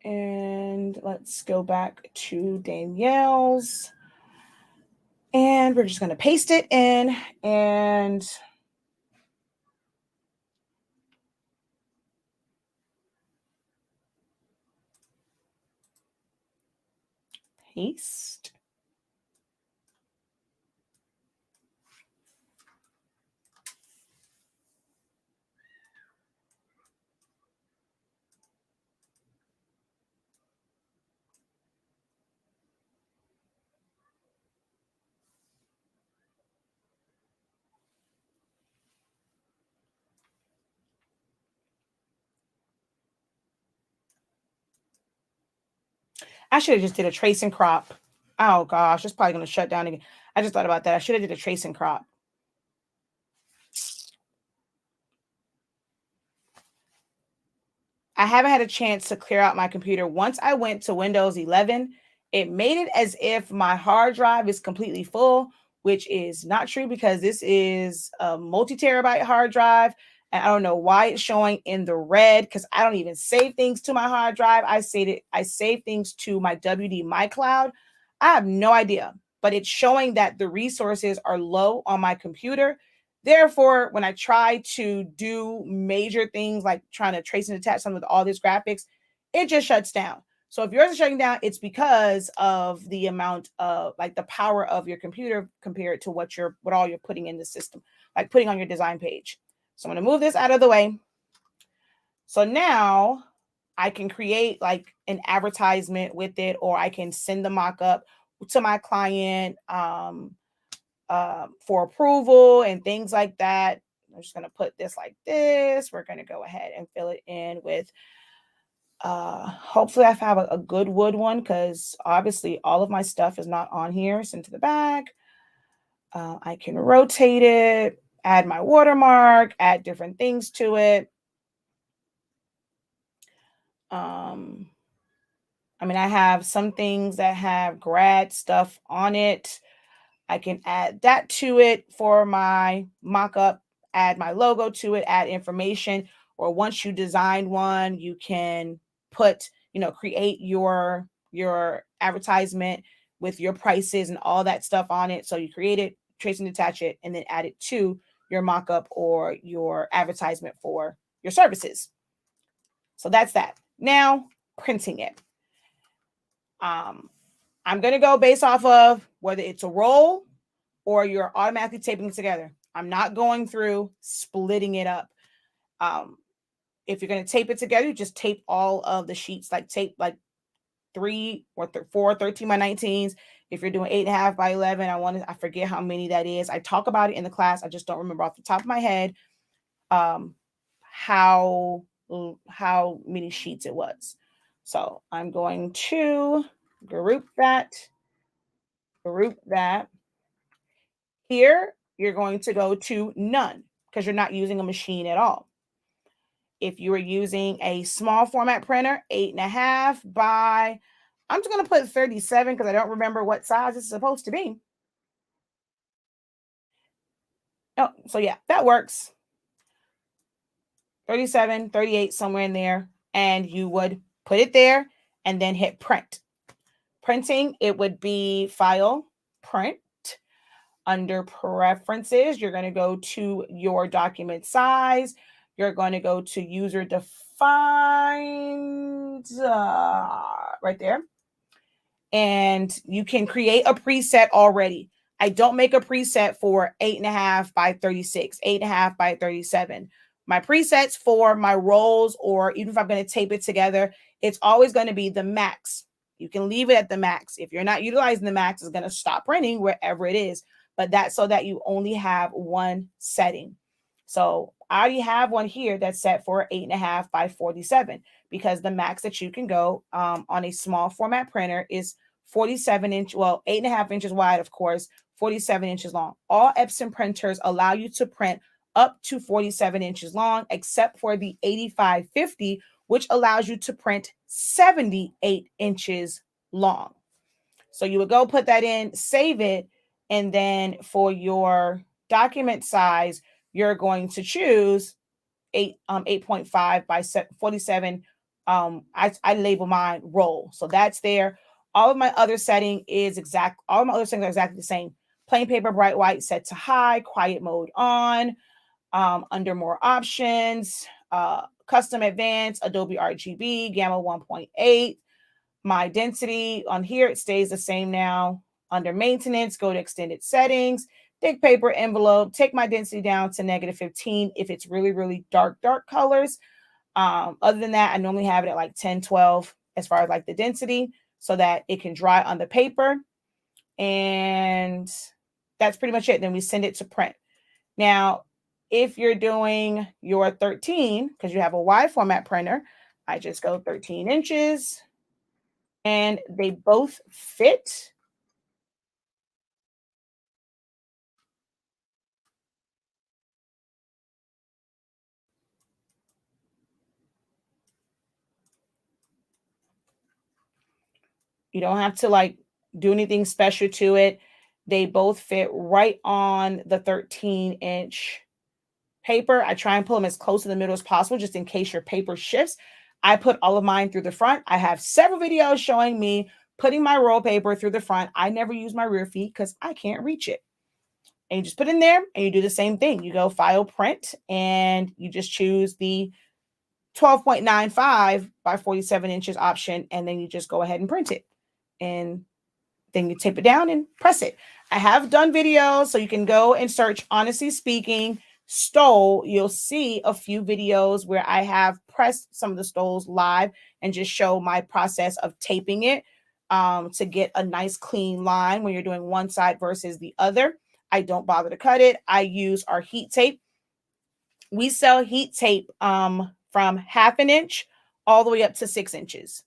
And let's go back to Danielle's. And we're just going to paste it in and paste. I should have just did a trace and crop. Oh gosh, it's probably going to shut down again. I just thought about that. I should have did a trace and crop. I haven't had a chance to clear out my computer. Once I went to Windows 11 it made it as if my hard drive is completely full, which is not true because this is a multi-terabyte hard drive. And I don't know why it's showing in the red because I don't even save things to my hard drive. I save things to my WD My Cloud. I have no idea, but it's showing that the resources are low on my computer. Therefore, when I try to do major things like trying to trace and attach something with all these graphics, it just shuts down. So if yours is shutting down, it's because of the amount of like the power of your computer compared to what all you're putting in the system, like putting on your design page. So I'm going to move this out of the way. So now I can create like an advertisement with it, or I can send the mock-up to my client for approval and things like that. I'm just going to put this like this. We're going to go ahead and fill it in with hopefully I have a good wood one because obviously all of my stuff is not on here. Send to the back. I can rotate it, add my watermark, add different things to it. I mean, I have some things that have grad stuff on it. I can add that to it for my mock-up, add my logo to it, add information. Or once you design one, you can create your advertisement with your prices and all that stuff on it. So you create it, trace and attach it, and then add it to your mock-up or your advertisement for your services. So that's that. Now, printing it. I'm going to go based off of whether it's a roll or you're automatically taping it together. I'm not going through splitting it up. If you're going to tape it together, you just tape all of the sheets, like tape like 3 or 4 13 by 19s. If you're doing 8.5 by 11, I forget how many that is. I talk about it in the class. I just don't remember off the top of my head how many sheets it was. So I'm going to group that. Here, you're going to go to none because you're not using a machine at all. If you are using a small format printer, 8.5 by, I'm just going to put 37 because I don't remember what size it's supposed to be. Oh, so yeah, that works. 37, 38, somewhere in there. And you would put it there and then hit print. Printing, it would be file, print. Under preferences, you're going to go to your document size. You're going to go to user defined right there. And you can create a preset already. I don't make a preset for 8.5 by 36, 8.5 by 37. My presets for my rolls, or even if I'm going to tape it together, it's always going to be the max. You can leave it at the max. If you're not utilizing the max, it's going to stop printing wherever it is. But that's so that you only have one setting. So I already have one here that's set for 8.5 by 47 because the max that you can go on a small format printer is 47 inch, well, 8.5 inches wide, of course, 47 inches long. All Epson printers allow you to print up to 47 inches long, except for the 8550, which allows you to print 78 inches long. So you would go put that in, save it, and then for your document size, you're going to choose 8.5 by 47. I label mine roll. So that's there. All of my other setting is all of my other settings are exactly the same. Plain paper, bright white, set to high, quiet mode on. Under more options, custom advanced, Adobe RGB, Gamma 1.8. My density on here, it stays the same now. Under maintenance, go to extended settings, thick paper envelope, take my density down to -15 if it's really, really dark colors. Other than that, I normally have it at like 10, 12 as far as like the density so that it can dry on the paper. And that's pretty much it. Then we send it to print. Now, if you're doing your 13, because you have a wide format printer, I just go 13 inches and they both fit. You don't have to like do anything special to it. They both fit right on the 13-inch paper. I try and pull them as close to the middle as possible, just in case your paper shifts. I put all of mine through the front. I have several videos showing me putting my roll paper through the front. I never use my rear feet because I can't reach it. And you just put it in there and you do the same thing. You go file print and you just choose the 12.95 by 47 inches option. And then you just go ahead and print it. And then you tape it down and press it. I have done videos, so you can go and search Honestly Speaking stole. You'll see a few videos where I have pressed some of the stoles live and just show my process of taping it to get a nice clean line when you're doing one side versus the other. I don't bother to cut it. I use our heat tape. We sell heat tape from 1/2 inch all the way up to 6 inches.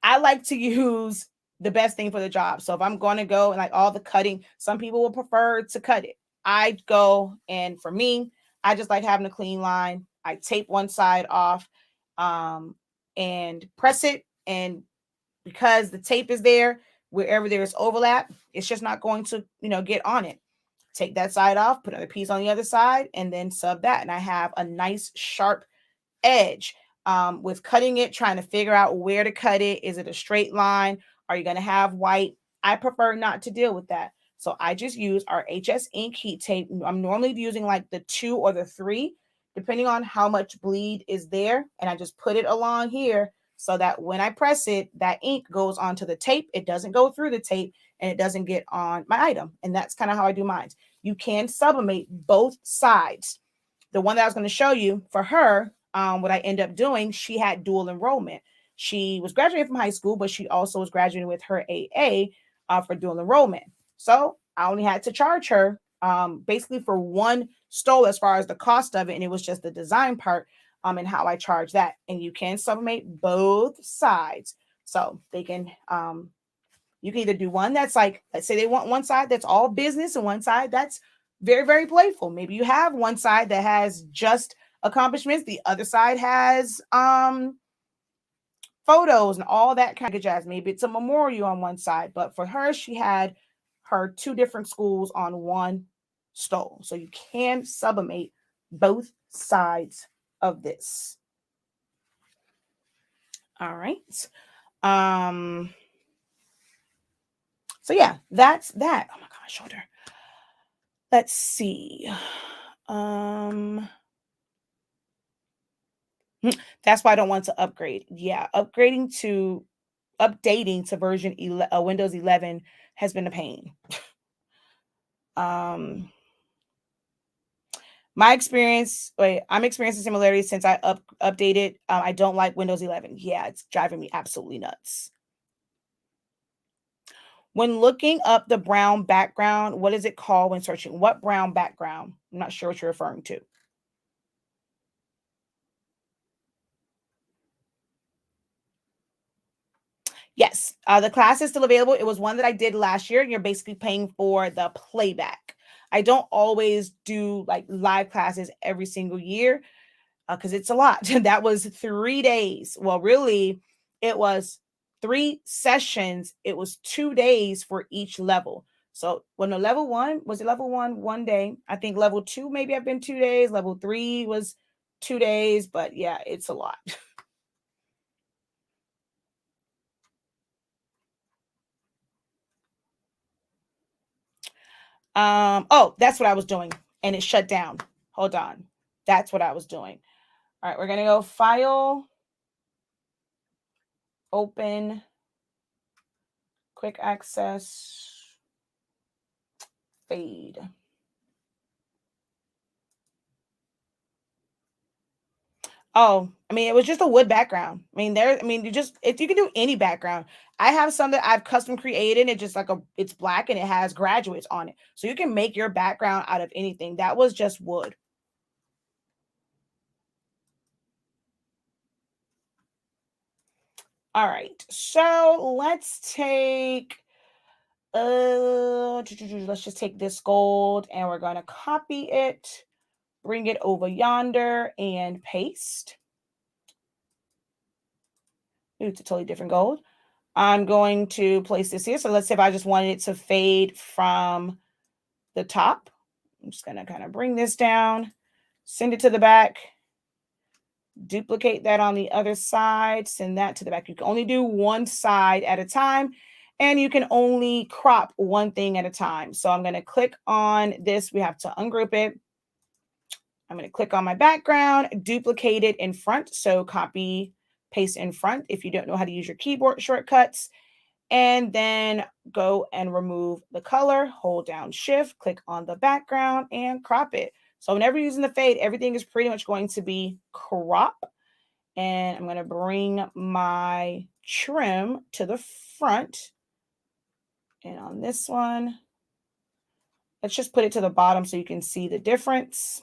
I like to use the best thing for the job. So if I'm going to go and like all the cutting, some people will prefer to cut it. I go, and for me, I just like having a clean line. I tape one side off and press it. And because the tape is there, wherever there's overlap, it's just not going to, get on it. Take that side off, put another piece on the other side, and then sub that. And I have a nice sharp edge. With cutting it, trying to figure out where to cut it. Is it a straight line? Are you going to have white? I prefer not to deal with that. So I just use our HS Ink heat tape. I'm normally using like the 2 or the 3, depending on how much bleed is there. And I just put it along here so that when I press it, that ink goes onto the tape. It doesn't go through the tape and it doesn't get on my item. And that's kind of how I do mine. You can sublimate both sides. The one that I was going to show you for her, what I end up doing, she had dual enrollment. She was graduating from high school, but she also was graduating with her AA for dual enrollment. So I only had to charge her basically for one stole as far as the cost of it. And it was just the design part and how I charge that. And you can sublimate both sides. So they can, you can either do one that's like, let's say they want one side that's all business and one side that's very, very playful. Maybe you have one side that has just accomplishments. The other side has photos and all that kind of jazz. Maybe it's a memorial on one side, but for her, she had her 2 different schools on one stole. So you can sublimate both sides of this. All right. So yeah, that's that. Oh my God, my shoulder. Let's see. That's why I don't want to upgrade. Yeah, updating to version Windows 11 has been a pain. My experience, I'm experiencing similarities since I updated. I don't like Windows 11. Yeah, it's driving me absolutely nuts. When looking up the brown background, what is it called when searching? What brown background? I'm not sure what you're referring to. Yes, the class is still available. It was one that I did last year, and you're basically paying for the playback. I don't always do like live classes every single year because it's a lot. That was 3 days. Well, really, it was 3 sessions. It was 2 days for each level. So when the level 1 was it level 1 day? I think level 2 maybe have been 2 days. Level 3 was 2 days, but yeah, it's a lot. Oh, that's what I was doing, and it shut down. Hold on. That's what I was doing. All right, we're gonna go file, open, quick access, fade. Oh, I mean, it was just a wood background. I mean, if you can do any background. I have some that I've custom created. It's just like it's black and it has graduates on it. So you can make your background out of anything. That was just wood. All right. So let's let's just take this gold and we're going to copy it, bring it over yonder and paste. Ooh, it's a totally different gold. I'm going to place this here. So let's say if I just wanted it to fade from the top, I'm just going to kind of bring this down, send it to the back, duplicate that on the other side, send that to the back. You can only do one side at a time, and you can only crop one thing at a time. So I'm going to click on this. We have to ungroup it. I'm going to click on my background, duplicate it in front. So copy, paste in front if you don't know how to use your keyboard shortcuts. And then go and remove the color, hold down shift, click on the background and crop it. So whenever you're using the fade, everything is pretty much going to be crop. And I'm going to bring my trim to the front. And on this one, let's just put it to the bottom so you can see the difference.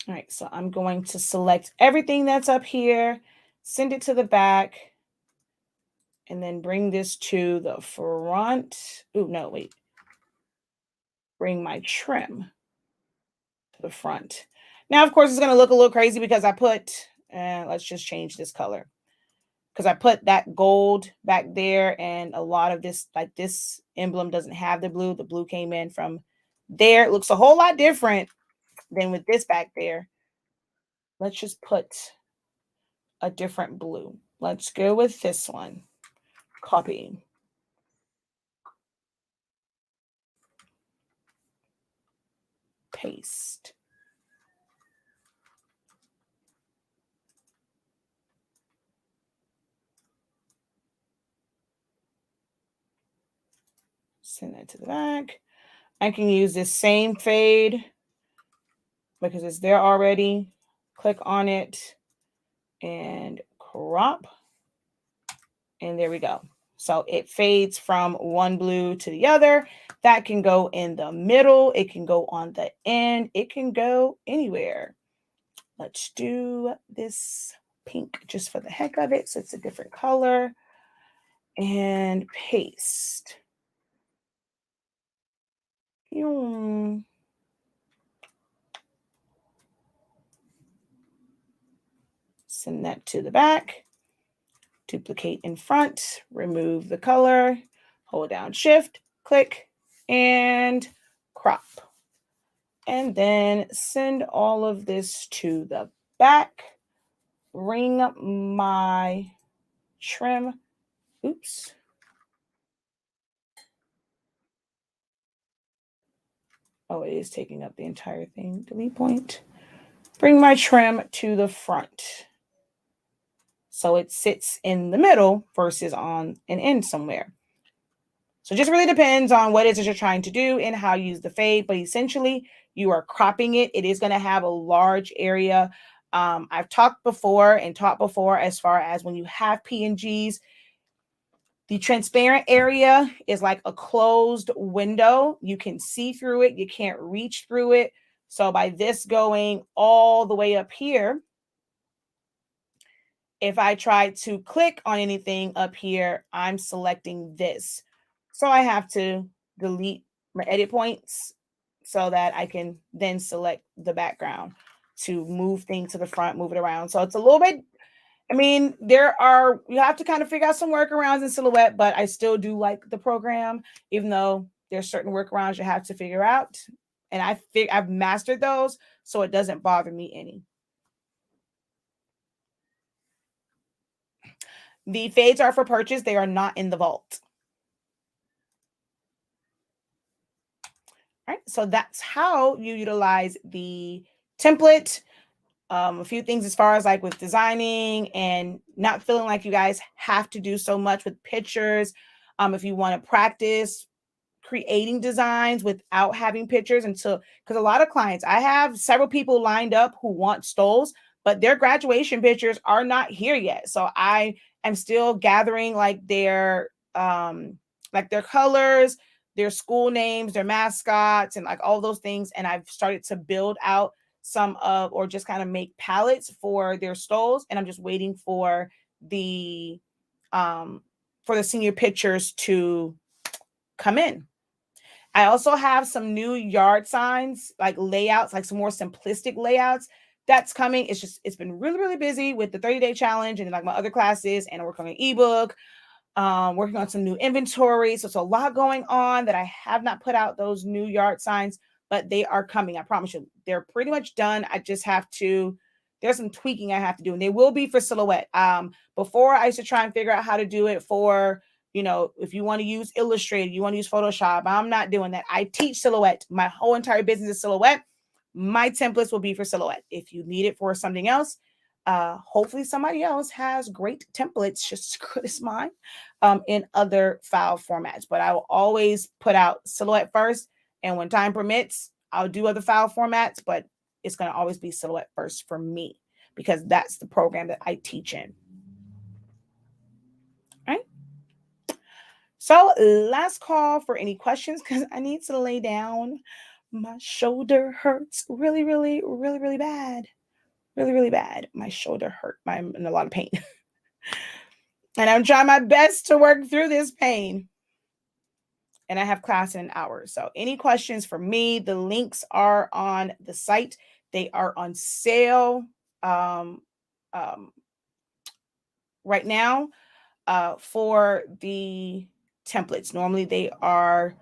All right, so I'm going to select everything that's up here, send it to the back, and then bring this to the front. Oh, no, wait. Bring my trim to the front. Now, of course, it's going to look a little crazy because I put, let's just change this color. Because I put that gold back there, and a lot of this, like this emblem doesn't have the blue. The blue came in from there. It looks a whole lot different than with this back there. Let's just put a different blue. Let's go with this one. Copy. Paste. Send that to the back. I can use this same fade because it's there already. Click on it and crop. And there we go. So it fades from one blue to the other. That can go in the middle. It can go on the end. It can go anywhere. Let's do this pink just for the heck of it. So it's a different color. And paste. Send that to the back. Duplicate in front. Remove the color. Hold down shift. Click. And crop. And then send all of this to the back. Bring my trim. Oops. Oh, it is taking up the entire thing. Delete point. Bring my trim to the front. So it sits in the middle versus on an end somewhere. So it just really depends on what it is that you're trying to do and how you use the fade. But essentially, you are cropping it. It is going to have a large area. I've talked before and taught before as far as when you have PNGs, the transparent area is like a closed window. You can see through it. You can't reach through it. So by this going all the way up here, if I try to click on anything up here, I'm selecting this. So I have to delete my edit points so that I can then select the background to move things to the front, move it around. So it's a little bit, I mean, you have to kind of figure out some workarounds in Silhouette, but I still do like the program, even though there's certain workarounds you have to figure out. And I've mastered those, so it doesn't bother me any. The fades are for purchase. They are not in the vault. All right, so that's how you utilize the template. A few things as far as like with designing and not feeling like you guys have to do so much with pictures. If you want to practice creating designs without having pictures until, because a lot of clients, I have several people lined up who want stoles, but their graduation pictures are not here yet. So I am still gathering like their colors, their school names, their mascots, and like all those things. And I've started to build out some of, or just kind of make palettes for their stoles. And I'm just waiting for the for the senior pictures to come in. I also have some new yard signs, like layouts, like some more simplistic layouts that's coming. It's been really, really busy with the 30-day challenge and like my other classes, and I work on an ebook, working on some new inventory. So it's a lot going on that I have not put out those new yard signs, but they are coming. I promise you, they're pretty much done. I just have to, there's some tweaking I have to do, and they will be for Silhouette. Before I used to try and figure out how to do it for, if you want to use Illustrator, you want to use Photoshop. I'm not doing that. I teach Silhouette. My whole entire business is Silhouette. My templates will be for Silhouette. If you need it for something else, hopefully somebody else has great templates just as good as mine, in other file formats. But I will always put out Silhouette first, and when time permits, I'll do other file formats, but it's going to always be Silhouette first for me because that's the program that I teach in. All right. So last call for any questions because I need to lay down. My shoulder hurts really, really, really, really bad. Really, really bad. My shoulder hurt. I'm in a lot of pain. And I'm trying my best to work through this pain. And I have class in an hour. So any questions for me, the links are on the site. They are on sale right now for the templates. Normally they are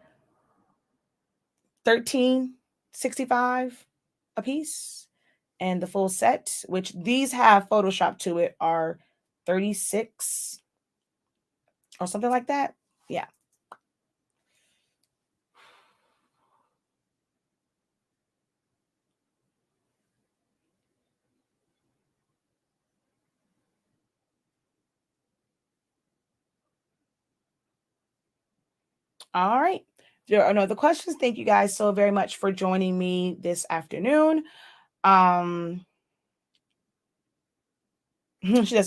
$13.65 a piece, and the full set, which these have Photoshop to it, are 36 or something like that. Yeah. All right. There are no other questions. Thank you guys so very much for joining me this afternoon. That's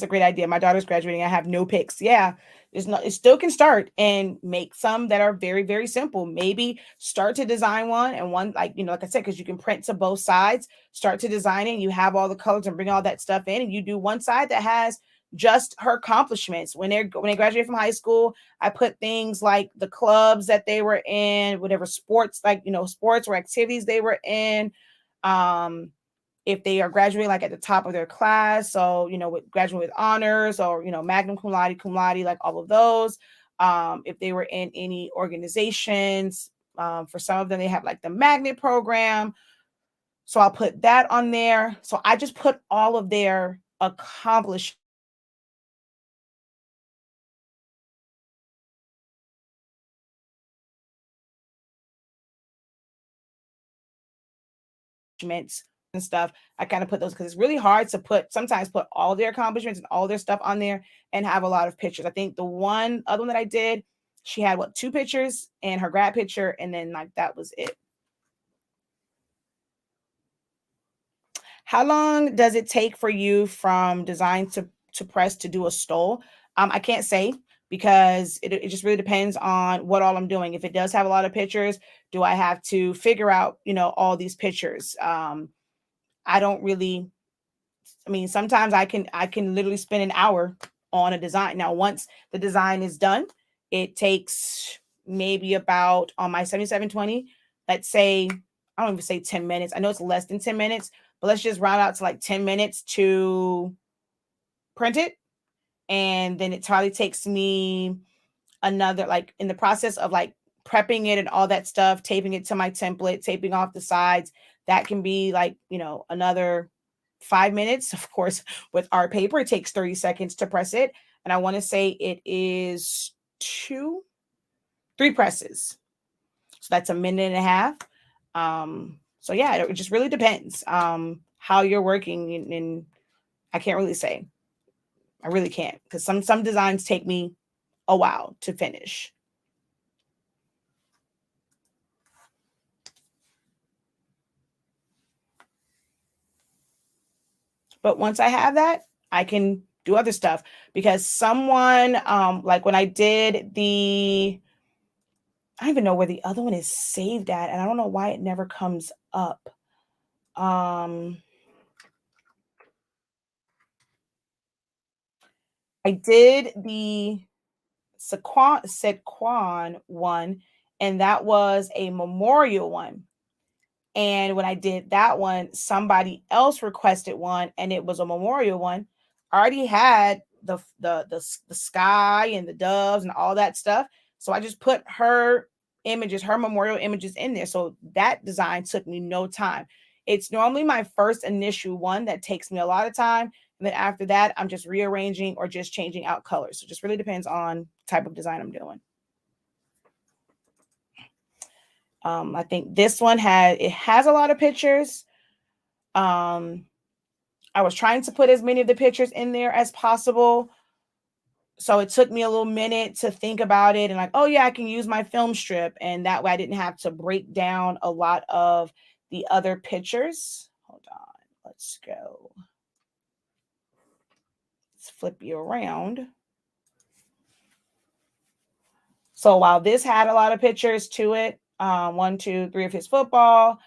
a great idea. My daughter's graduating. I have no picks. Yeah, it still can start and make some that are very, very simple. Maybe start to design one and one, like I said, because you can print to both sides, start to design it. You have all the colors and bring all that stuff in, and you do one side that has just her accomplishments. When they graduate from high school, I put things like the clubs that they were in, whatever sports, sports or activities they were in. If they are graduating like at the top of their class, so with graduate with honors or magna cum laude, like all of those. If they were in any organizations, for some of them they have like the magnet program, so I'll put that on there. So I just put all of their accomplishments and stuff. I kind of put those because it's really hard to sometimes put all their accomplishments and all their stuff on there and have a lot of pictures. I think the other one that I did, she had 2 pictures and her grad picture, and then like that was it. How long does it take for you from design to press to do a stole? I can't say because it just really depends on what all I'm doing. If it does have a lot of pictures, do I have to figure out, all these pictures? I don't really, sometimes I can literally spend an hour on a design. Now, once the design is done, it takes maybe about, on my 7720, let's say, I don't even say 10 minutes. I know it's less than 10 minutes, but let's just round out to like 10 minutes to print it. And then it probably takes me another, like in the process of like prepping it and all that stuff, taping it to my template, taping off the sides, that can be like, another 5 minutes. Of course, with art paper, it takes 30 seconds to press it. And I want to say it is 3 presses. So that's a minute and a half. So yeah, it just really depends how you're working, and I can't really say. I really can't, because some designs take me a while to finish. But once I have that, I can do other stuff, because someone, like when I did I don't even know where the other one is saved at, and I don't know why it never comes up. I did the Saquon one, and that was a memorial one. And when I did that one, somebody else requested one, and it was a memorial one. I already had the sky and the doves and all that stuff, so I just put her images, her memorial images in there. So that design took me no time. It's normally my first initial one that takes me a lot of time, and then after that, I'm just rearranging or just changing out colors. So it just really depends on type of design I'm doing. I think this one has a lot of pictures. I was trying to put as many of the pictures in there as possible. So it took me a little minute to think about it and like, oh yeah, I can use my film strip. And that way I didn't have to break down a lot of the other pictures. Hold on, let's go. Let's flip you around. So while this had a lot of pictures to it, 1, 2, 3 of his football,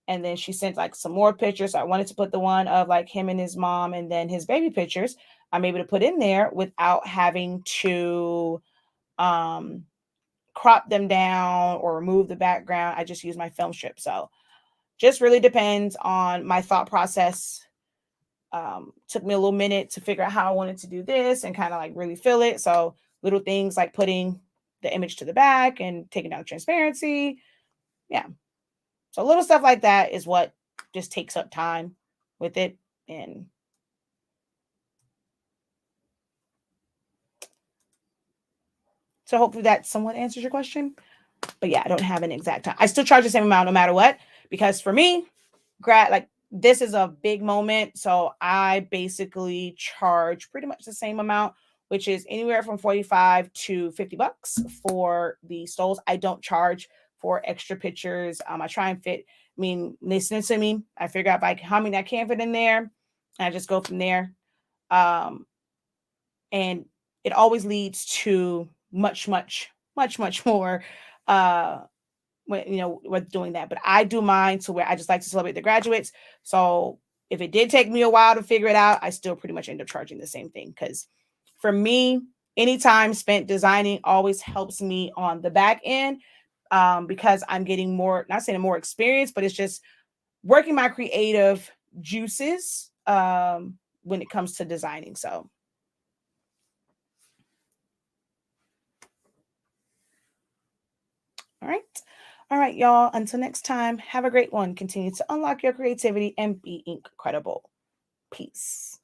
and then she sent like some more pictures. So I wanted to put the one of like him and his mom and then his baby pictures. I'm able to put in there without having to crop them down or remove the background. I just use my film strip. So just really depends on my thought process. Took me a little minute to figure out how I wanted to do this and kind of like really feel it. So little things like putting the image to the back and taking down transparency. Yeah. So little stuff like that is what just takes up time with it. And so hopefully that somewhat answers your question. But yeah, I don't have an exact time. I still charge the same amount no matter what, because for me, like this is a big moment. So I basically charge pretty much the same amount, which is anywhere from 45 to 50 bucks for the stoles. I don't charge for extra pictures. I try and fit, listening to me, I figure out like how many I can fit in there. And I just go from there. And it always leads to much more when with doing that. But I do mine to where I just like to celebrate the graduates. So if it did take me a while to figure it out, I still pretty much end up charging the same thing. Because for me, any time spent designing always helps me on the back end, because I'm getting more, not saying more experience, but it's just working my creative juices when it comes to designing. So all right. All right, y'all. Until next time, have a great one. Continue to unlock your creativity and be incredible. Peace.